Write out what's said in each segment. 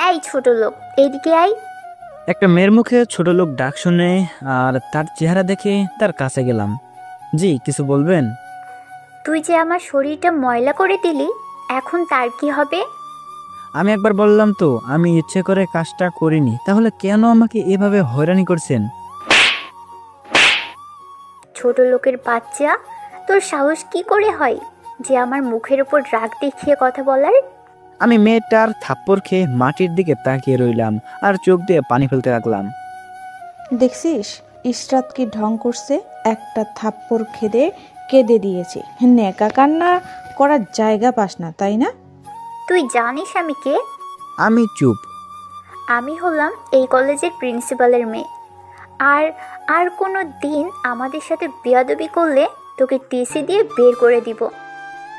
এই ছোট লোক, এদিকে আয়। একটা মেয়ের মুখে ছোট লোক ডাক শুনে আর তার চেহারা দেখে তার কাছে গেলাম। জি, কিছু বলবেন? তুই যে আমার শরীরটা ময়লা করে দিলি, এখন তার কি হবে? আমি একবার বললাম তো আমি ইচ্ছে করে কাজটা করিনি, তাহলে কেন আমাকে এভাবে হয়রানি করছেন? ছোট লোকের বাচ্চা, তোর সাহস কি করে হয় যে আমার মুখের ওপর রাগ দেখিয়ে কথা বলার? আমি মেয়েটার থাপ্পড় খেয়ে মাটির দিকে তাকিয়ে রইলাম আর চোখ দিয়ে পানি ফেলতে লাগলাম। দেখছিস ইশরাত কি ঢং করছে? একটা থাপ্পড় খেদে কেঁদে দিয়েছে। নেকা কান্না করার জায়গা পাস না, তাই না? তুই জানিস আমি কে? আমি চুপ। আমি হলাম এই কলেজের প্রিন্সিপালের মেয়ে। আর আর কোনো দিন আমাদের সাথে বেয়াদবি করলে তোকে টিসি দিয়ে বের করে দিব।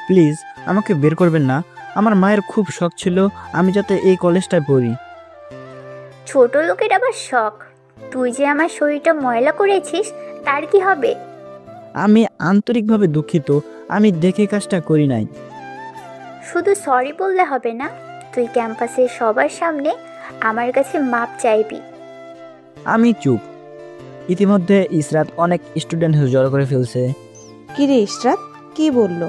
প্লিজ আমাকে বের করবেন না। আমার মায়ের খুব শখ ছিল আমি যাতে এই কলেজটায় পড়ি। ছোট লোকের আবার শখ? তুই যে আমার শরীরটা ময়লা করেছিস, তার কি হবে? আমি আন্তরিকভাবে দুঃখিত, আমি দেখে কাজটা করি নাই। শুধু সরি বললে হবে না, তুই ক্যাম্পাসের সবার সামনে আমার কাছে মাপ চাইবি। আমি চুপ। ইতিমধ্যে ইসরাত অনেক স্টুডেন্ট জড়ো করে ফেলছে। কিরে ইশরাত, কি বললো?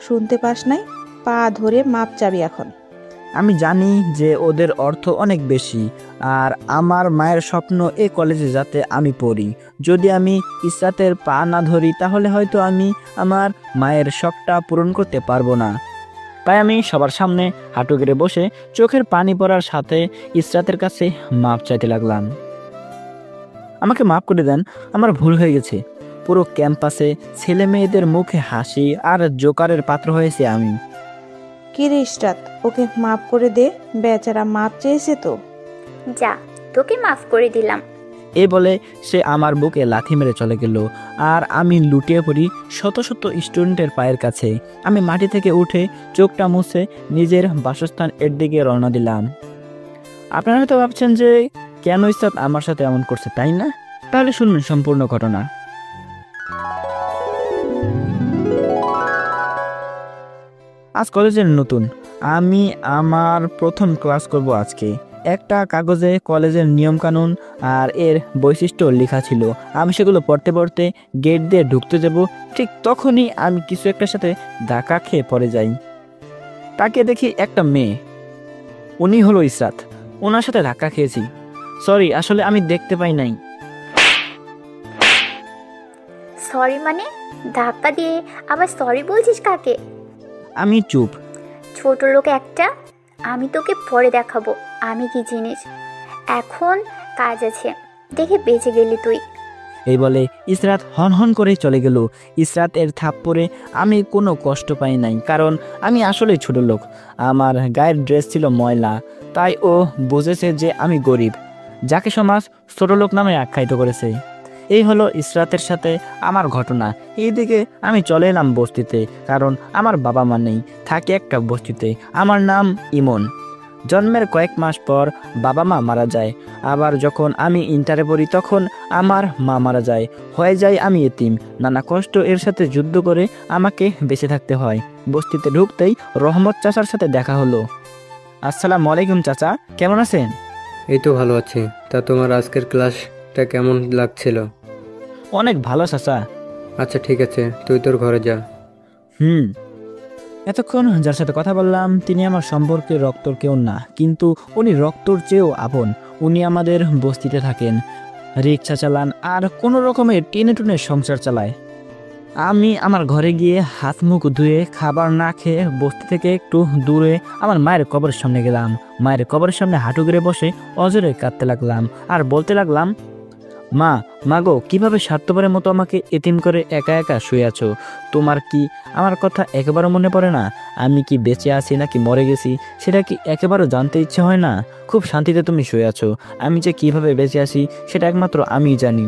শুনতে পাস নাই? পা ধরে মাপ চাবি এখন। আমি জানি যে ওদের অর্থ অনেক বেশি, আর আমার মায়ের স্বপ্ন এই কলেজে যাতে আমি পড়ি। যদি আমি ইসরাতের পা না ধরি তাহলে হয়তো আমি আমার মায়ের শখটা পূরণ করতে পারবো না। তাই আমি সবার সামনে হাঁটু গেড়ে বসে চোখের পানি পড়ার সাথে ইসরাতের কাছে মাপ চাইতে লাগলাম। আমাকে মাফ করে দেন, আমার ভুল হয়ে গেছে। পুরো ক্যাম্পাসে ছেলে মেয়েদের মুখে হাসি আর জোকারের পাত্র হয়েছে আমি। কিরে ইশরাত, ওকে মাপ করে দে, বেচারা মাপ চেয়েছে তো। যা, তোকে মাফ করে দিলাম। এই বলে সে আমার বুকে লাথি মেরে চলে গেল, আর আমি লুটিয়ে পড়ি শত শত স্টুডেন্টের পায়ের কাছে। আমি মাটি থেকে উঠে চোখটা মুছে নিজের বাসস্থান এর দিকে রওনা দিলাম। আপনারা হয়তো ভাবছেন যে কেন ইসরাত আমার সাথে এমন করছে, তাই না? তাহলে শুনুন সম্পূর্ণ ঘটনা। আজ কলেজের নতুন, আমি আমার প্রথম ক্লাস করব আজকে। একটা কাগজে কলেজের নিয়মকানুন আর এর বৈশিষ্ট্য লেখা ছিল। আমি সেগুলো পড়তে পড়তে গেট দিয়ে ঢুকতে যাব, ঠিক তখনই আমি কিছু একটার সাথে ধাক্কা খেয়ে পড়ে যাই। তাকে দেখি একটা মেয়ে, উনি হলো ইসরাত। ওনার সাথে ধাক্কা খেয়েছি। সরি, আসলে আমি দেখতে পাই নাই। সরি মানে? ধাক্কা দিয়ে আবার সরি বলছিস কাকে? আমি চুপ। ছোট লোক একটা, আমি তোকে পরে দেখাবো আমি কি জিনিস। এখন কাজ আছে, দেখে বেঁচে গেলি তুই। এই বলে ইসরাত হন হন করে চলে গেল। ইসরাত এর থাপ্পড়ে আমি কোনো কষ্ট পাই নাই, কারণ আমি আসলেই ছোট লোক। আমার গায়ের ড্রেস ছিল ময়লা, তাই ও বুঝেছে যে আমি গরিব, যাকে সমাজ ছোট লোক নামে আখ্যায়িত করেছে। এই হলো ইসরাতের সাথে আমার ঘটনা। এইদিকে আমি চলে এলাম বস্তিতে, কারণ আমার বাবা মা নেই, থাকে একটা বস্তিতে। আমার নাম ইমন। জন্মের কয়েক মাস পর বাবা মা মারা যায়। আবার যখন আমি ইন্টারে পড়ি তখন আমার মা মারা যায়, হয়ে যায় আমি এতিম। নানা কষ্ট এর সাথে যুদ্ধ করে আমাকে বেঁচে থাকতে হয়। বস্তিতে ঢুকতেই রহমত চাচার সাথে দেখা হলো। আসসালামু আলাইকুম চাচা, কেমন আছেন? এই তো ভালো আছি। তা তোমার আজকের ক্লাসটা কেমন লাগছিল? অনেক ভালো চাচা। আচ্ছা ঠিক আছে, তুই তোর ঘরে যা। এতক্ষণ যার সাথে কথা বললাম তিনি আমার সম্পর্কে রক্তর কেউ না, কিন্তু উনি রক্তর চেয়েও আপন। উনি আমাদের বস্তিতে থাকেন, রিক্সা চালান আর কোনো রকমের টেনে টুনে সংসার চালায়। আমি আমার ঘরে গিয়ে হাত মুখ ধুয়ে খাবার না খেয়ে বস্তি থেকে একটু দূরে আমার মায়ের কবরের সামনে গেলাম। মায়ের কবরের সামনে হাঁটু গেড়ে বসে অজরে কাঁদতে লাগলাম আর বলতে লাগলাম, মা, মাগো, কিভাবে স্বার্থপরের মতো আমাকে এতিম করে একা একা শুয়ে আছো? তোমার কি আমার কথা একেবারে মনে পড়ে না? আমি কি বেঁচে আছি নাকি মরে গেছি সেটা কি একেবারে জানতে ইচ্ছে হয় না? খুব শান্তিতে তুমি শুয়ে আছো, আমি যে কিভাবে বেঁচে আছি সেটা একমাত্র আমিই জানি।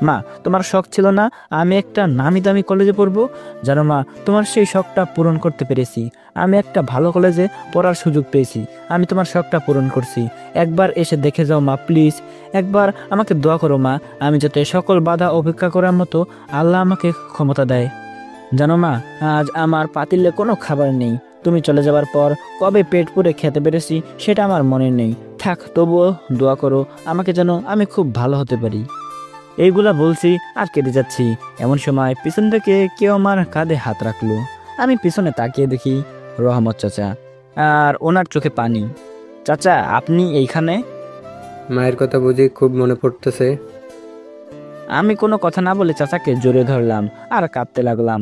মা, তোমার শখ ছিল না আমি একটা নামি দামি কলেজে পড়বো? জানো মা, তোমার সেই শখটা পূরণ করতে পেরেছি। আমি একটা ভালো কলেজে পড়ার সুযোগ পেয়েছি, আমি তোমার শখটা পূরণ করছি। একবার এসে দেখে যাও মা, প্লিজ। একবার আমাকে দোয়া করো মা, আমি যাতে সকল বাধা উপেক্ষা করার মতো আল্লাহ আমাকে ক্ষমতা দেয়। জানো মা, আজ আমার পাতিলে কোনো খাবার নেই। তুমি চলে যাবার পর কবে পেট পুরে খেতে পেরেছি সেটা আমার মনে নেই। থাক, তবুও দোয়া করো আমাকে যেন আমি খুব ভালো হতে পারি। এইগুলা বলছি আর কেঁদে যাচ্ছি। এমন সময় পিছন থেকে কেউ আমার কাঁধে হাত রাখলো। আমি পিছনে তাকিয়ে দেখি রহমত চাচা, আর ওনার চোখে পানি। চাচা, আপনি এইখানে? মায়ের কথা বুঝি খুব মনে পড়তেছে? আমি কোনো কথা না বলে চাচাকে জড়িয়ে ধরলাম আর কাঁদতে লাগলাম।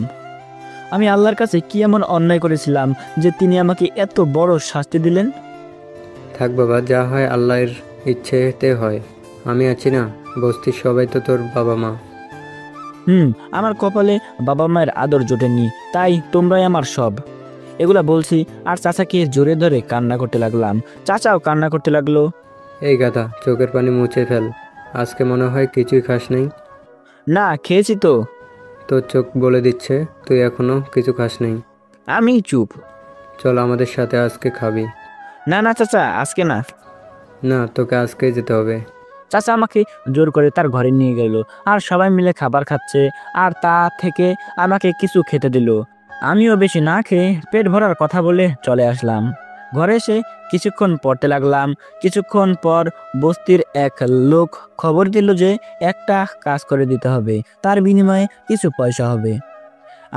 আমি আল্লাহর কাছে কি এমন অন্যায় করেছিলাম যে তিনি আমাকে এত বড় শাস্তি দিলেন? থাক বাবা, যা হয় আল্লাহর ইচ্ছেতে হয়। আমি আছি না, বস্তির সবাই তো তোর বাবা মা। আমার কপালে বাবা মায়ের আদর জোটেনি, তাই তোমরাই আমার সব। এগুলা বলছি আর চাচাকে জোরে ধরে কান্না করতে লাগলাম। চাচাও কান্না করতে লাগলো। এই গাধা, চোখের পানি মুছে ফেল। আজকে মনে হয় কিছুই খাস নাই। না, খেয়েছি তো। তোর চোখ বলে দিচ্ছে তুই এখনো কিছু খাস নাই। আমি চুপ। চল আমাদের সাথে, আজকে খাবি। না না চাচা, আজকে না। না, তোকে আজকেই যেতে হবে। চাচা আমাকে জোর করে তার ঘরে নিয়ে গেল, আর সবাই মিলে খাবার খাচ্ছে, আর তা থেকে আমাকে কিছু খেতে দিল। আমিও বেশি না খেয়ে পেট ভরার কথা বলে চলে আসলাম। ঘরে এসে কিছুক্ষণ পড়তে লাগলাম। কিছুক্ষণ পর বস্তির এক লোক খবর দিল যে একটা কাজ করে দিতে হবে, তার বিনিময়ে কিছু পয়সা হবে।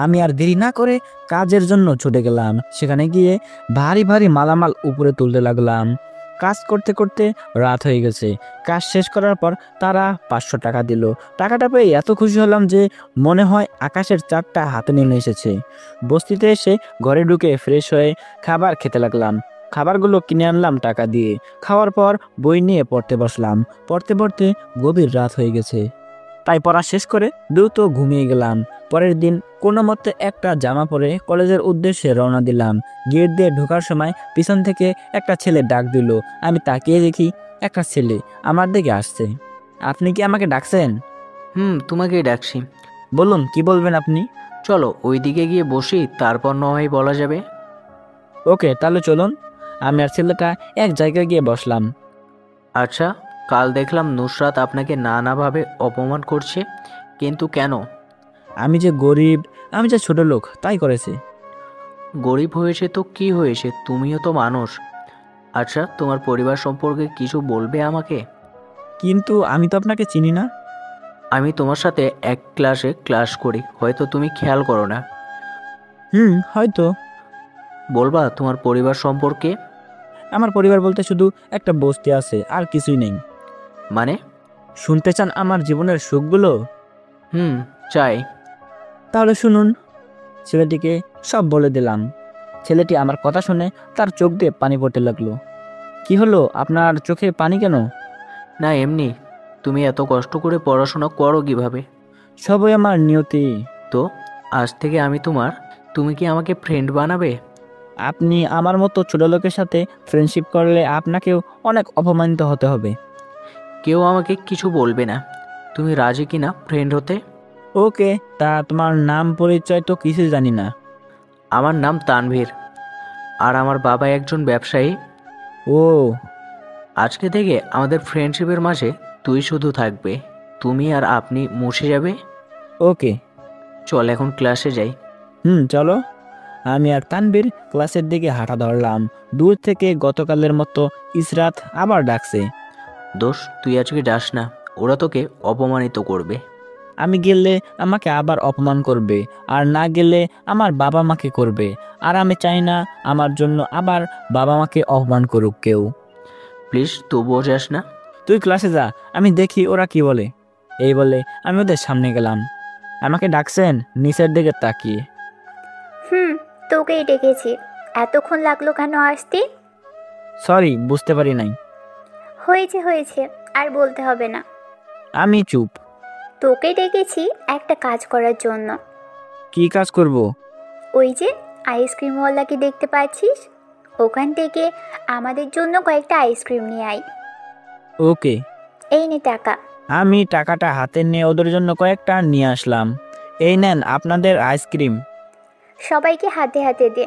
আমি আর দেরি না করে কাজের জন্য ছুটে গেলাম। সেখানে গিয়ে ভারী ভারী মালামাল উপরে তুলতে লাগলাম। কাজ করতে করতে রাত হয়ে গেছে। কাজ শেষ করার পর তারা 500 টাকা দিল। টাকাটা পেয়ে এত খুশি হলাম যে মনে হয় আকাশের চাঁদটা হাতে নেমে এসেছে। বস্তিতে এসে ঘরে ঢুকে ফ্রেশ হয়ে খাবার খেতে লাগলাম। খাবারগুলো কিনে আনলাম টাকা দিয়ে। খাওয়ার পর বই নিয়ে পড়তে বসলাম। পড়তে পড়তে গভীর রাত হয়ে গেছে, তাই পড়া শেষ করে দ্রুত ঘুমিয়ে গেলাম। পরের দিন কোনো মতে একটা জামা পরে কলেজের উদ্দেশ্যে রওনা দিলাম। গেট দিয়ে ঢোকার সময় পিছন থেকে একটা ছেলে ডাক দিল। আমি তাকিয়ে দেখি একটা ছেলে আমার দিকে আসছে। আপনি কি আমাকে ডাকছেন? তোমাকেই ডাকছি। বলুন, কি বলবেন আপনি? চলো ওইদিকে গিয়ে বসি, তারপর না হয় বলা যাবে। ওকে, তাহলে চলুন। আমি আর ছেলেটা এক জায়গায় গিয়ে বসলাম। আচ্ছা, কাল দেখলাম নুসরাত আপনাকে নানাভাবে অপমান করছে, কিন্তু কেন? আমি যে গরিব, আমি যে ছোট লোক, তাই করেছে। গরিব হয়েছে তো কি হয়েছে, তুমিও তো মানুষ। আচ্ছা, তোমার পরিবার সম্পর্কে কিছু বলবে আমাকে? কিন্তু আমি তো আপনাকে চিনি না। আমি তোমার সাথে এক ক্লাসে ক্লাস করি, হয়তো তুমি খেয়াল করো না। হয়তো। বলবা তোমার পরিবার সম্পর্কে? আমার পরিবার বলতে শুধু একটা বস্তি আছে, আর কিছুই নেই। মানে? শুনতে চান আমার জীবনের সুখগুলো? চাই। তাহলে শুনুন। ছেলেটিকে সব বলে দিলাম। ছেলেটি আমার কথা শুনে তার চোখ দিয়ে পানি পড়তে লাগলো। কি হলো, আপনার চোখে পানি কেন? না, এমনি। তুমি এত কষ্ট করে পড়াশোনা করো কিভাবে? সবই আমার নিয়তি। তো আজ থেকে আমি তোমার, তুমি কি আমাকে ফ্রেন্ড বানাবে? আপনি আমার মতো ছোট লোকের সাথে ফ্রেন্ডশিপ করলে আপনাকেও অনেক অপমানিত হতে হবে। কেউ আমাকে কিছু বলবে না। তুমি রাজি কিনা ফ্রেন্ড হতে? ওকে, তা তোমার নাম পরিচয় তো কিছু জানি না। আমার নাম তানভীর, আর আমার বাবা একজন ব্যবসায়ী। ও, আজকে থেকে আমাদের ফ্রেন্ডশিপের মাঝে তুই শুধু থাকবে, তুমি আর আপনি মুছে যাবে। ওকে। চল এখন ক্লাসে যাই। চলো। আমি আর তানবীর ক্লাসের দিকে হাঁটা ধরলাম। দূর থেকে গতকালের মতো ইসরাত আবার ডাকছে। দোষ, তুই আজকে যাস না, ওরা তোকে অপমানিত করবে। আমি গেলে আমাকে আবার অপমান করবে, আর না গেলে আমার বাবা মাকে করবে। আর আমি চাই না আমার জন্য আবার বাবা মাকে অপমান করুক কেউ। প্লিজ, তবুও যাস না। তুই ক্লাসে যা, আমি দেখি ওরা কি বলে। এই বলে আমি ওদের সামনে গেলাম। আমাকে ডাকছেন নিচের দিকে তাকিয়ে। তোকেই ডেকেছি। এতক্ষণ লাগলো কেন আসতে? সরি, বুঝতে পারি নাই। হয়েছে হয়েছে, আর বলতে হবে না। আমি চুপ। তোকে ডেকেছি একটা কাজ করার জন্য। কি কাজ করব? ওই যে আইসক্রিমওয়ালাকে দেখতে পাচ্ছিস, ওখান থেকে আমাদের জন্য কয়েকটা আইসক্রিম নিয়ে আয়। ওকে। এই নে টাকা। আমি টাকাটা হাতে নিয়ে ওদের জন্য কয়েকটা নিয়ে আসলাম। এই নেন আপনাদের আইসক্রিম। সবাইকে হাতে হাতে দে।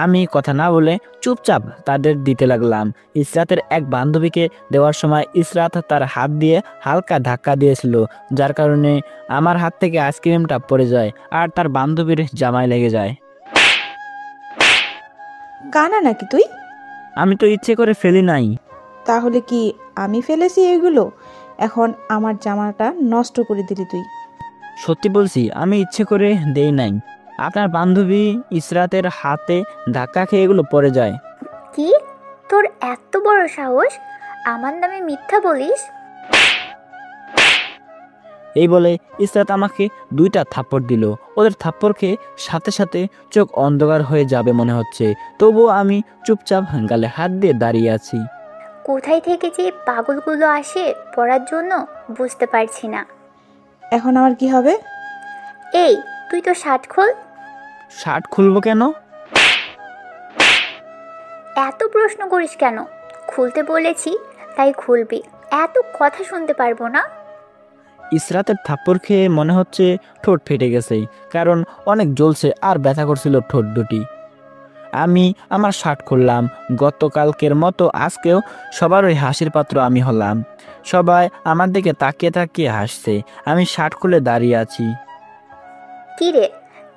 আমি কথা না বলে চুপচাপ তাদের দিতে লাগলাম। ইসরাতের এক বান্ধবীকে দেওয়ার সময় ইসরাত তার হাত দিয়ে হালকা ধাক্কা দিয়েছিল, যার কারণে আমার হাত থেকে আইসক্রিমটা পড়ে যায় আর তার বান্ধবীর জামায় লেগে যায়। কানা নাকি তুই? আমি তো ইচ্ছে করে ফেলি নাই। তাহলে কি আমি ফেলেছি এগুলো? এখন আমার জামাটা নষ্ট করে দিলি তুই। সত্যি বলছি, আমি ইচ্ছে করে দেই নাই। আপনার বান্ধবী ইসরাতের হাতে ধাক্কা খেয়ে এগুলো পড়ে যায়। কি? তোর এত বড় সাহস আমার নামে মিথ্যা বলিস? এই বলে ইসরাত আমাকে 2টা থাপ্পড় দিল। ওদের থাপ্পড় খেয়ে সাথে সাথে চোখ অন্ধকার হয়ে যাবে মনে হচ্ছে, তবুও আমি চুপচাপ গালে হাত দিয়ে দাঁড়িয়ে আছি। কোথায় থেকে যে পাগলগুলো আসে পড়ার জন্য বুঝতে পারছি না। এখন আমার কি হবে? এই, তুই তো শার্ট খোল। শার্ট খুলবো কেন? এত প্রশ্ন করিস কেন? খুলতে বলেছি তাই খুলবি, এত কথা শুনতে পারবো না। ইসরাতের থাপ্পড় খেয়ে মনে হচ্ছে ঠোঁট ফেটে গেছে, কারণ অনেক জ্বলছে আর ব্যথা করছিল ঠোঁট দুটি। আমি আমার শার্ট খুললাম। গতকালকের মতো আজকেও সবার ওই হাসির পাত্র আমি হলাম। সবাই আমার দিকে তাকিয়ে তাকিয়ে হাসছে। আমি শার্ট খুলে দাঁড়িয়ে আছি। কি রে,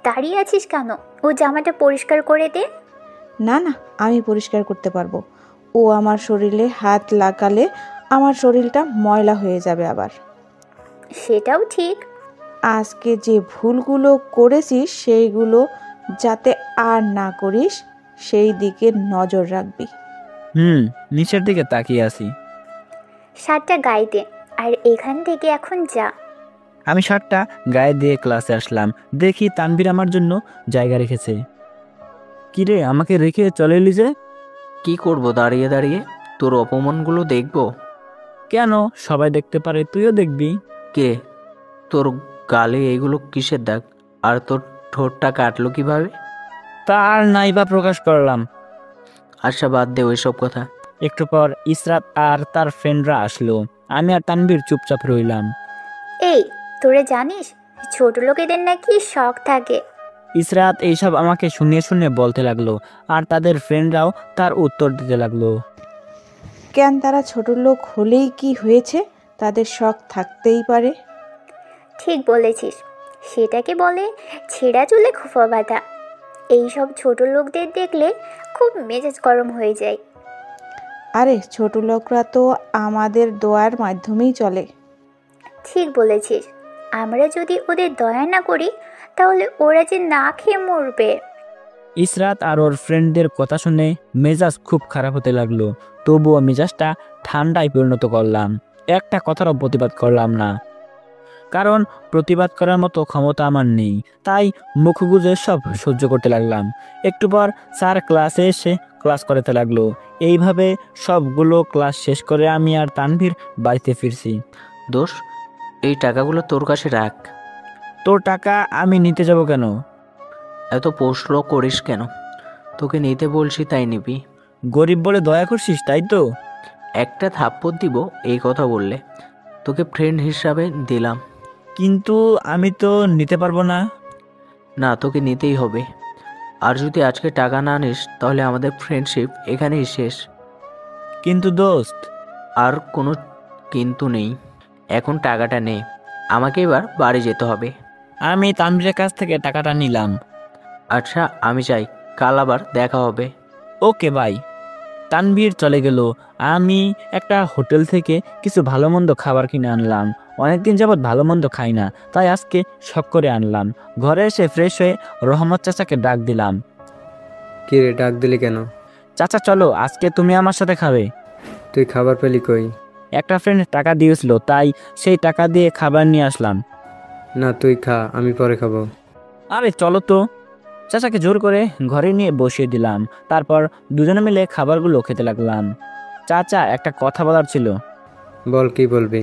দাঁড়িয়ে আছিস কেন? ও জামাটা পরিষ্কার করে দে। না না, আমি পরিষ্কার করতে পারবো। ও আমার শরীরে হাত লাগালে আমার শরীরটা ময়লা হয়ে যাবে আবার। সেটাও ঠিক। আজকে যে ভুলগুলো করেছিস সেইগুলো যাতে আর না করিস সেই দিকে নজর রাখবি। নিচের দিকে তাকিয়ে আছি। শার্টটা গায়ে দে আর এখান থেকে এখন যা। আমি শার্টটা গায়ে দিয়ে ক্লাসে আসলাম। দেখি তানভীর আমার জন্য জায়গা রেখেছে। কিরে, আমাকে রেখে চলে এলি যে? কি করব দাঁড়িয়ে দাঁড়িয়ে? তোর অপমানগুলো দেখব। কেন? সবাই দেখতে পারে, তুইও দেখবি। কে? তোর গালে এগুলো কিসের দাগ? আর তোর ঠোঁটটা কাটলো কিভাবে? তার নাই বা প্রকাশ করলাম। আচ্ছা বাদ দে ওইসব কথা। একটু পর ইসরাত আর তার ফ্রেন্ডরা আসলো। আমি আর তানভীর চুপচাপ রইলাম। এই, তোরে জানিস ছোট লোকেদের নাকি শখ থাকে? ইসরাত এইসব আমাকে শুনিয়ে শুনিয়ে বলতে লাগলো, আর তাদের ফ্রেন্ডরাও তার উত্তর দিতে লাগলো। কেন, তারা ছোট লোক হলেই কি হয়েছে? তাদের শখ থাকতেই পারে। ঠিক বলেছিস, সেটাকে বলে ছেঁড়া চুলে খোঁপা বাঁধা। এইসব ছোট লোকদের দেখলে খুব মেজাজ গরম হয়ে যায়। আরে ছোট লোকরা তো আমাদের দোয়ার মাধ্যমেই চলে। ঠিক বলেছিস, আমরা যদি ওদের দয়া না করি তাহলে ওরা যে না খেয়ে মরবে। ইসরাত আর ওর ফ্রেন্ডদের কথা শুনে মেজাজ খুব খারাপ হতে লাগলো। তবুও মেজাজটা ঠান্ডায় পরিণত করলাম। একটা কথারও প্রতিবাদ করলাম না, কারণ প্রতিবাদ করার মতো ক্ষমতা আমার নেই। তাই মুখ গুজে সব সহ্য করতে লাগলাম। একটু পর স্যার ক্লাসে এসে ক্লাস করাতে লাগলো। এইভাবে সবগুলো ক্লাস শেষ করে আমি আর তানভীর বাড়িতে ফিরছি। দোষ, এই টাকাগুলো তোর কাছে রাখ। তোর টাকা আমি নিতে যাব কেন? এত প্রশ্ন করিস কেন? তোকে নিতে বলছি তাই নিবি? গরিব বলে দয়া করছিস তাই তো? একটা থাপ্পড় দিব এই কথা বললে? তোকে ফ্রেন্ড হিসাবে দিলাম। কিন্তু আমি তো নিতে পারবো না। না, তোকে নিতেই হবে। আর যদি আজকে টাকা না নিস তাহলে আমাদের ফ্রেন্ডশিপ এখানেই শেষ। কিন্তু দোস্ত। আর কোনো কিন্তু নেই। এখন টাকাটা নে, আমাকে এবার বাড়ি যেতে হবে। আমি তানভীরের কাছ থেকে টাকাটা নিলাম। আচ্ছা আমি যাই, কাল আবার দেখা হবে। Okay bye. তানভীর চলে গেল। আমি একটা হোটেল থেকে কিছু ভালো মন্দ খাবার কিনে আনলাম। অনেকদিন যাবৎ ভালো মন্দ খাই না, তাই আজকে শখ করে আনলাম। ঘরে এসে ফ্রেশ হয়ে রহমত চাচাকে ডাক দিলাম। কি রে, ডাক দিলি কেন? চাচা চলো, আজকে তুমি আমার সাথে খাবে। তুই খাবার পেলি কই? একটা ফ্রেন্ড টাকা দিয়েছিল, তাই সেই টাকা দিয়ে খাবার নিয়ে আসলাম। না তুই খা, আমি পরে খাবো। আরে চলো তো। চাচাকে জোর করে ঘরে নিয়ে বসিয়ে দিলাম। তারপর দুজনে মিলে খাবারগুলো খেতে লাগলাম। চাচা, একটা কথা বলার ছিল। বল, কি বলবি?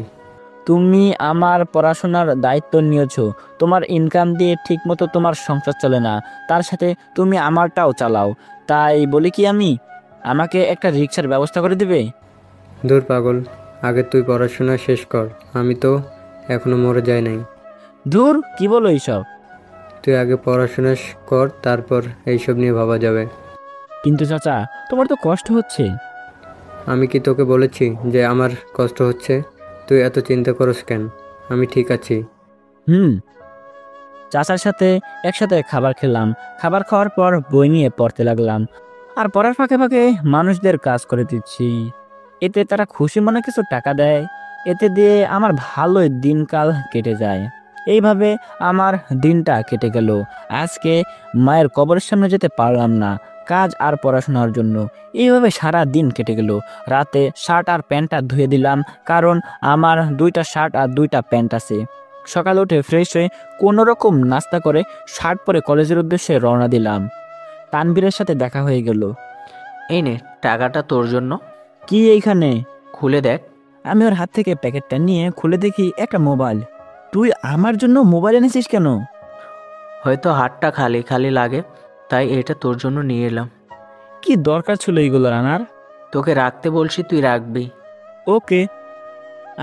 তুমি আমার পড়াশোনার দায়িত্ব নিয়েছো। তোমার ইনকাম দিয়ে ঠিকমতো তোমার সংসার চলে না, তার সাথে তুমি আমারটাও চালাও। তাই বলি কি, আমাকে একটা রিক্সার ব্যবস্থা করে দিবে? দূর পাগল, আগে তুই পড়াশোনা শেষ কর। আমি তো এখনো মরে যাই নাই। ধুর, কি বলো এইসব? তুই আগে পড়াশোনা কর, তারপর এইসব নিয়ে ভাবা যাবে। কিন্তু চাচা, তোমার তো কষ্ট হচ্ছে। আমি কি তোকে বলেছি যে আমার কষ্ট হচ্ছে? তুই এত চিন্তা করস কেন? আমি ঠিক আছি। চাচার সাথে একসাথে খাবার খেলাম। খাবার খাওয়ার পর বই নিয়ে পড়তে লাগলাম, আর পড়ার ফাঁকে ফাঁকে মানুষদের কাজ করে দিচ্ছি। এতে তারা খুশি মনে কিছু টাকা দেয়, এতে দিয়ে আমার ভালোই দিনকাল কেটে যায়। এইভাবে আমার দিনটা কেটে গেল। আজকে মায়ের কবরের সামনে যেতে পারলাম না, কাজ আর পড়াশোনার জন্য। এইভাবে সারা দিন কেটে গেল। রাতে শার্ট আর প্যান্টটা ধুয়ে দিলাম, কারণ আমার 2টা শার্ট আর 2টা প্যান্ট আছে। সকালে উঠে ফ্রেশ হয়ে কোনো রকম নাস্তা করে শার্ট পরে কলেজের উদ্দেশ্যে রওনা দিলাম। তানবীরের সাথে দেখা হয়ে গেল। এই নে টাকাটা তোর জন্য, কি এইখানে? খুলে দেখ। আমি ওর হাত থেকে প্যাকেটটা নিয়ে খুলে দেখি একটা মোবাইল। তুই আমার জন্য মোবাইল এনেছিস কেন? হয়তো হাতটা খালি খালি লাগে, তাই এটা তোর জন্য নিয়ে এলাম। কি দরকার ছিল এইগুলো আনার? তোকে রাখতে বলছি, তুই রাখবি। ওকে।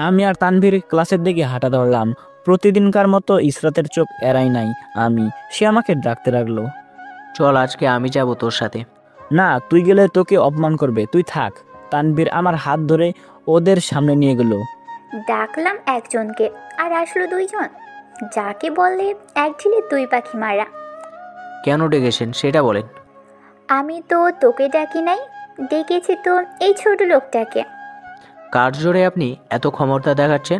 আমি আর তানভীর ক্লাসের দিকে হাঁটা ধরলাম। প্রতিদিনকার মতো ইসরাতের চোখ এড়াই নাই আমি। সে আমাকে ডাকতে লাগলো। চল আজকে আমি যাব তোর সাথে। না, তুই গেলে তোকে অপমান করবে, তুই থাক। তানভীর আমার হাত ধরে ওদের সামনে নিয়ে গেল। ডাকলাম একজনকে আর আসলো 2জন, যাকে বলে এক ঢিলে 2 পাখি মারা। কেন ডেকেছেন সেটা বলেন। আমি তো তোকে ডাকি নাই, ডেকেছি তো এই ছোট লোকটাকে। কার জোরে আপনি এত ক্ষমতা দেখাচ্ছেন?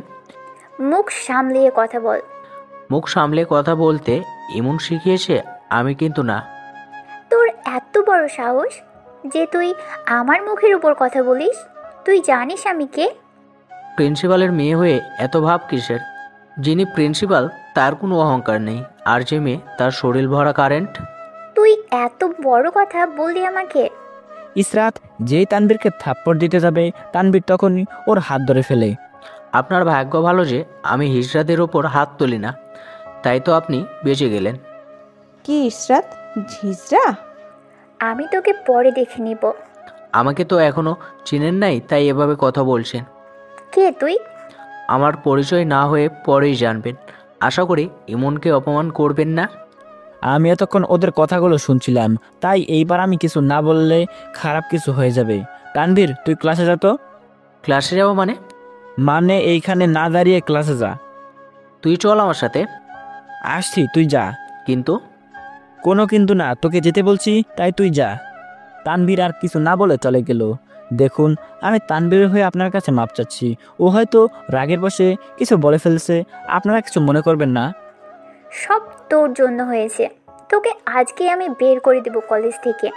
মুখ সামলিয়ে কথা বল। মুখ সামলে কথা বলতে এমন শিখিয়েছে আমি কিন্তু না। তোর এত বড় সাহস যে তুই আমার মুখের উপর কথা বলিস? তুই জানিস আমি কে? প্রিন্সিপালের মেয়ে হয়ে এত ভাব কিসের? যিনি প্রিন্সিপাল তার কোনো অহংকার নেই, আর যে মেয়ে তার শরীর ভরা কারেন্ট। তুই এত বড় কথা বললি আমাকে? ইসরাত যেই তানভীরকে থাপ্পড় দিতে যাবে, তানভীর তখনই ওর হাত ধরে ফেলে। আপনার ভাগ্য ভালো যে আমি হিজড়াদের ওপর হাত তুলি না, তাই তো আপনি বেঁচে গেলেন। কি ইশরাত, ঝিজরা? আমি তোকে পরে দেখে নিব। আমাকে তো এখনো চিনেন নাই, তাই এভাবে কথা বলছেন। কে তুই? আমার পরিচয় না হয়ে পরেই জানবেন। আশা করি ইমনকে অপমান করবেন না। আমি এতক্ষণ ওদের কথাগুলো শুনছিলাম, তাই এইবার আমি কিছু না বললে খারাপ কিছু হয়ে যাবে। তানভীর, তুই ক্লাসে যা তো। ক্লাসে যাবো মানে? মানে এইখানে না দাঁড়িয়ে ক্লাসে যা। তুই চল আমার সাথে। আসছি, তুই যা। কিন্তু কোনো কিন্তু না, তোকে যেতে বলছি, তাই তুই যা। তানভীর আর কিছু না বলে চলে গেল। দেখুন, আমি তানভীর হয়ে আপনার কাছে মাপ চাচ্ছি। ও হয়তো রাগের বশে কিছু বলে ফেলছে, আপনারা কিছু মনে করবেন না। সব তোর জন্য হয়েছে। তোকে আজকে আমি বের করে দেব কলেজ থেকে।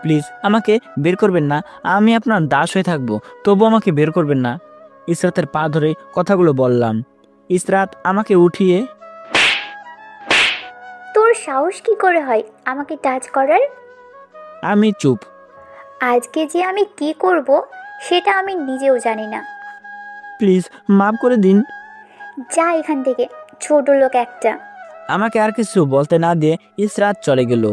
প্লিজ আমাকে বের করবেন না, আমি আপনার দাস হয়ে থাকবো, তবু আমাকে বের করবেন না। ইসরাতের পা ধরে কথাগুলো বললাম। ইসরাত আমাকে উঠিয়ে। তোর সাহস কি করে হয় আমাকে টাচ করার? আমি চুপ। আজকে যে আমি কি করব সেটা আমি নিজেও জানি না। প্লিজ মাফ করে দিন। যা এখান থেকে, ছোট লোক একটা। আমাকে আর কিছু বলতে না দিয়ে ইসরাত চলে গেল।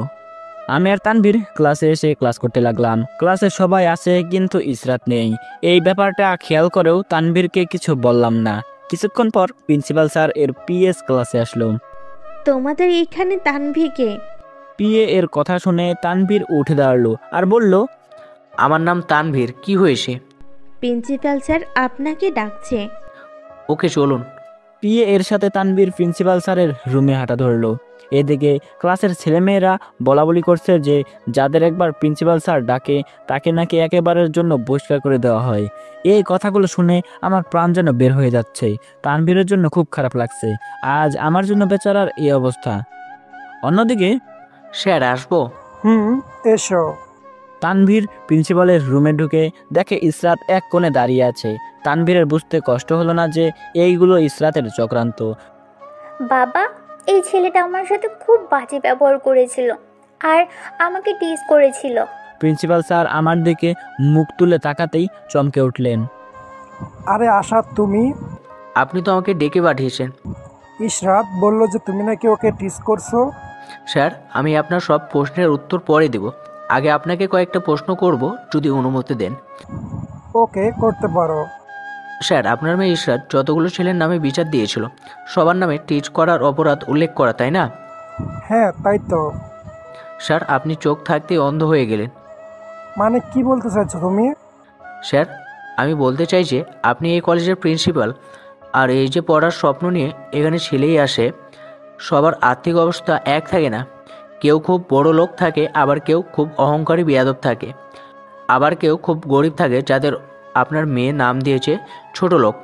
আমি আর তানভীর ক্লাসে এসে ক্লাস করতে লাগলাম। ক্লাসে সবাই আছে কিন্তু ইসরাত নেই। এই ব্যাপারটা খেয়াল করেও তানভীরকে কিছু বললাম না। কিছুক্ষণ পর প্রিন্সিপাল স্যার এর পিএস ক্লাসে আসলো। তোমাদের এইখানে তানভীরকে? পিএ এর কথা শুনে তানভীর উঠে দাঁড়ালো আর বলল, আমার নাম তানভীর, কি হয়েছে? প্রিন্সিপাল স্যার আপনাকে ডাকছে। ওকে চলুন। পিএ এর সাথে তানভীর প্রিন্সিপাল স্যারের রুমে হাঁটা ধরলো। এদিকে ক্লাসের ছেলেমেয়েরা বলাবলি করছে যে যাদের একবার প্রিন্সিপাল স্যার ডাকে তাকে নাকি একেবারের জন্য বহিষ্কার করে দেওয়া হয়। এই কথাগুলো শুনে আমার প্রাণ যেন বের হয়ে যাচ্ছে। তানভীরের জন্য খুব খারাপ লাগছে। আজ আমার জন্য বেচারার এই অবস্থা। অন্যদিকে স্যার আসবো? এসো। তানভীর প্রিন্সিপালের রুমে ঢুকে দেখে ইসরাত এক কোণে দাঁড়িয়ে আছে। তানভীরের বুঝতে কষ্ট হলো না যে এইগুলো ইসরাতের চক্রান্ত। বাবা, এই ছেলেটা আমার সাথে খুব বাজে ব্যবহার করেছিল আর আমাকে টিজ করেছিল। প্রিন্সিপাল স্যার আমার দিকে মুখ তুলে তাকাতেই চমকে উঠলেন। আরে আশা, তুমি? আপনি তো আমাকে ডেকে পাঠিয়েছেন। ইশরাত বলল যে তুমি নাকি ওকে টিস করছো। স্যার, আমি আপনার সব প্রশ্নের উত্তর পরে দেব। আগে আপনাকে কয়েকটা প্রশ্ন করব, যদি অনুমতি দেন। ওকে, করতে পারো। স্যার, আপনার মেয়ে ইশরাত যতগুলো ছেলের নামে বিচার দিয়েছিল সবার নামে টিচ করার অপরাধ উল্লেখ করা, তাই না? হ্যাঁ, তাই তো। স্যার, আপনি চোখ থাকতেই অন্ধ হয়ে গেলেন। মানে কি বলতে চাইছো তুমি? স্যার, আমি বলতে চাই যে আপনি এই কলেজের প্রিন্সিপাল, আর এই যে পড়ার স্বপ্ন নিয়ে এখানে ছেলেই আসে, সবার আর্থিক অবস্থা এক থাকে না। কেউ খুব বড় লোক থাকে, আবার কেউ খুব অহংকারী বেয়াদব থাকে, আবার কেউ খুব গরিব থাকে যাদের আপনার মেয়ে নাম দিয়েছে ছোট লোক।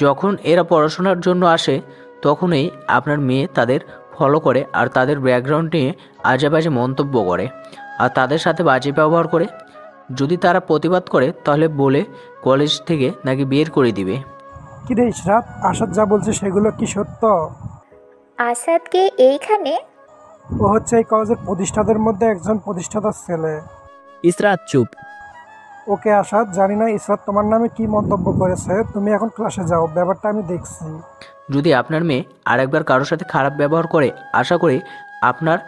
যখন এরা পড়াশোনার জন্য আসে তখনই আপনার মেয়ে তাদের ফলো করে আর তাদের ব্যাকগ্রাউন্ড নিয়ে আজে বাজে মন্তব্য করে আর তাদের সাথে বাজে ব্যবহার করে। যদি তারা প্রতিবাদ করে তাহলে বলে কলেজ থেকে নাকি বের করে দিবে। কিরে ইশরাত, আসাদ যা বলছে সেগুলো কি সত্য? আসাদকে এইখানে? ও হচ্ছে এই কলেজের প্রতিষ্ঠাতাদের মধ্যে একজন প্রতিষ্ঠাতার ছেলে। ইসরাত চুপ। ওকে আসাদ, জানি না ইশরাত তোমার নামে কি মন্তব্য করেছে, তুমি এখন ক্লাসে যাও, ব্যাপারটা আমি দেখছি। যদি আপনার মেয়ে আরেকবার কারোর সাথে খারাপ ব্যবহার করে আশা করি আপনার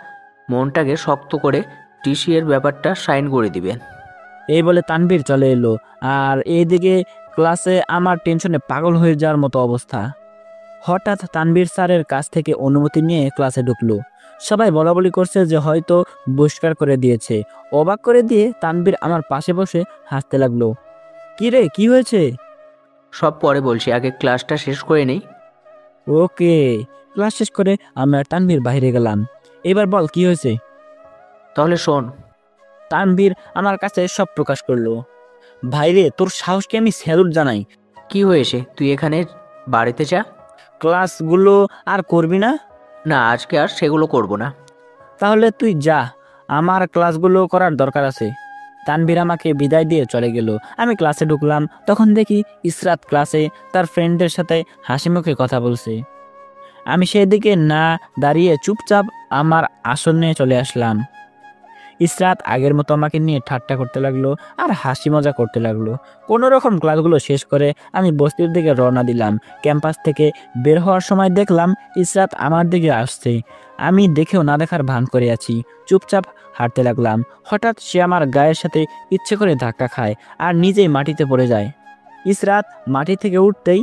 মনটাকে শক্ত করে টিসি এর ব্যাপারটা সাইন করে দিবেন। এই বলে তানভীর চলে এলো, আর এইদিকে ক্লাসে আমার টেনশনে পাগল হয়ে যাওয়ার মতো অবস্থা। হঠাৎ তানভীর স্যারের কাছ থেকে অনুমতি নিয়ে ক্লাসে ঢুকলো। সবাই বলাবলি করছে যে হয়তো বহিষ্কার করে দিয়েছে। অবাক করে দিয়ে তানভীর আমার পাশে বসে হাসতে লাগলো। কি রে, কি হয়েছে? সব পরে বলছি, আগে ক্লাসটা শেষ করে নেই। ওকে। ক্লাস শেষ করে আমি আর তানভীর বাইরে গেলাম। এবার বল কি হয়েছে। তাহলে শোন। তানভীর আমার কাছে সব প্রকাশ করলো। ভাইরে, তোর সাহসকে আমি স্যালুট জানাই। কি হয়েছে, তুই এখানে বাড়িতে যা। ক্লাসগুলো আর করবি না? না, আজকে আর সেগুলো করব না। তাহলে তুই যা, আমার ক্লাসগুলো করার দরকার আছে। তানভীর আমাকে বিদায় দিয়ে চলে গেল। আমি ক্লাসে ঢুকলাম, তখন দেখি ইসরাত ক্লাসে তার ফ্রেন্ডদের সাথে হাসি মুখে কথা বলছে। আমি সেদিকে না দাঁড়িয়ে চুপচাপ আমার আসন নিয়ে চলে আসলাম। ইসরাত আগের মতো আমাকে নিয়ে ঠাট্টা করতে লাগলো আর হাসি মজা করতে লাগলো। কোনো রকম ক্লাসগুলো শেষ করে আমি বস্তির দিকে রওনা দিলাম। ক্যাম্পাস থেকে বের হওয়ার সময় দেখলাম ইসরাত আমার দিকে আসছে। আমি দেখেও না দেখার ভান করে আছি, চুপচাপ হাঁটতে লাগলাম। হঠাৎ সে আমার গায়ের সাথে ইচ্ছে করে ধাক্কা খায় আর নিজেই মাটিতে পড়ে যায়। ইসরাত মাটি থেকে উঠতেই,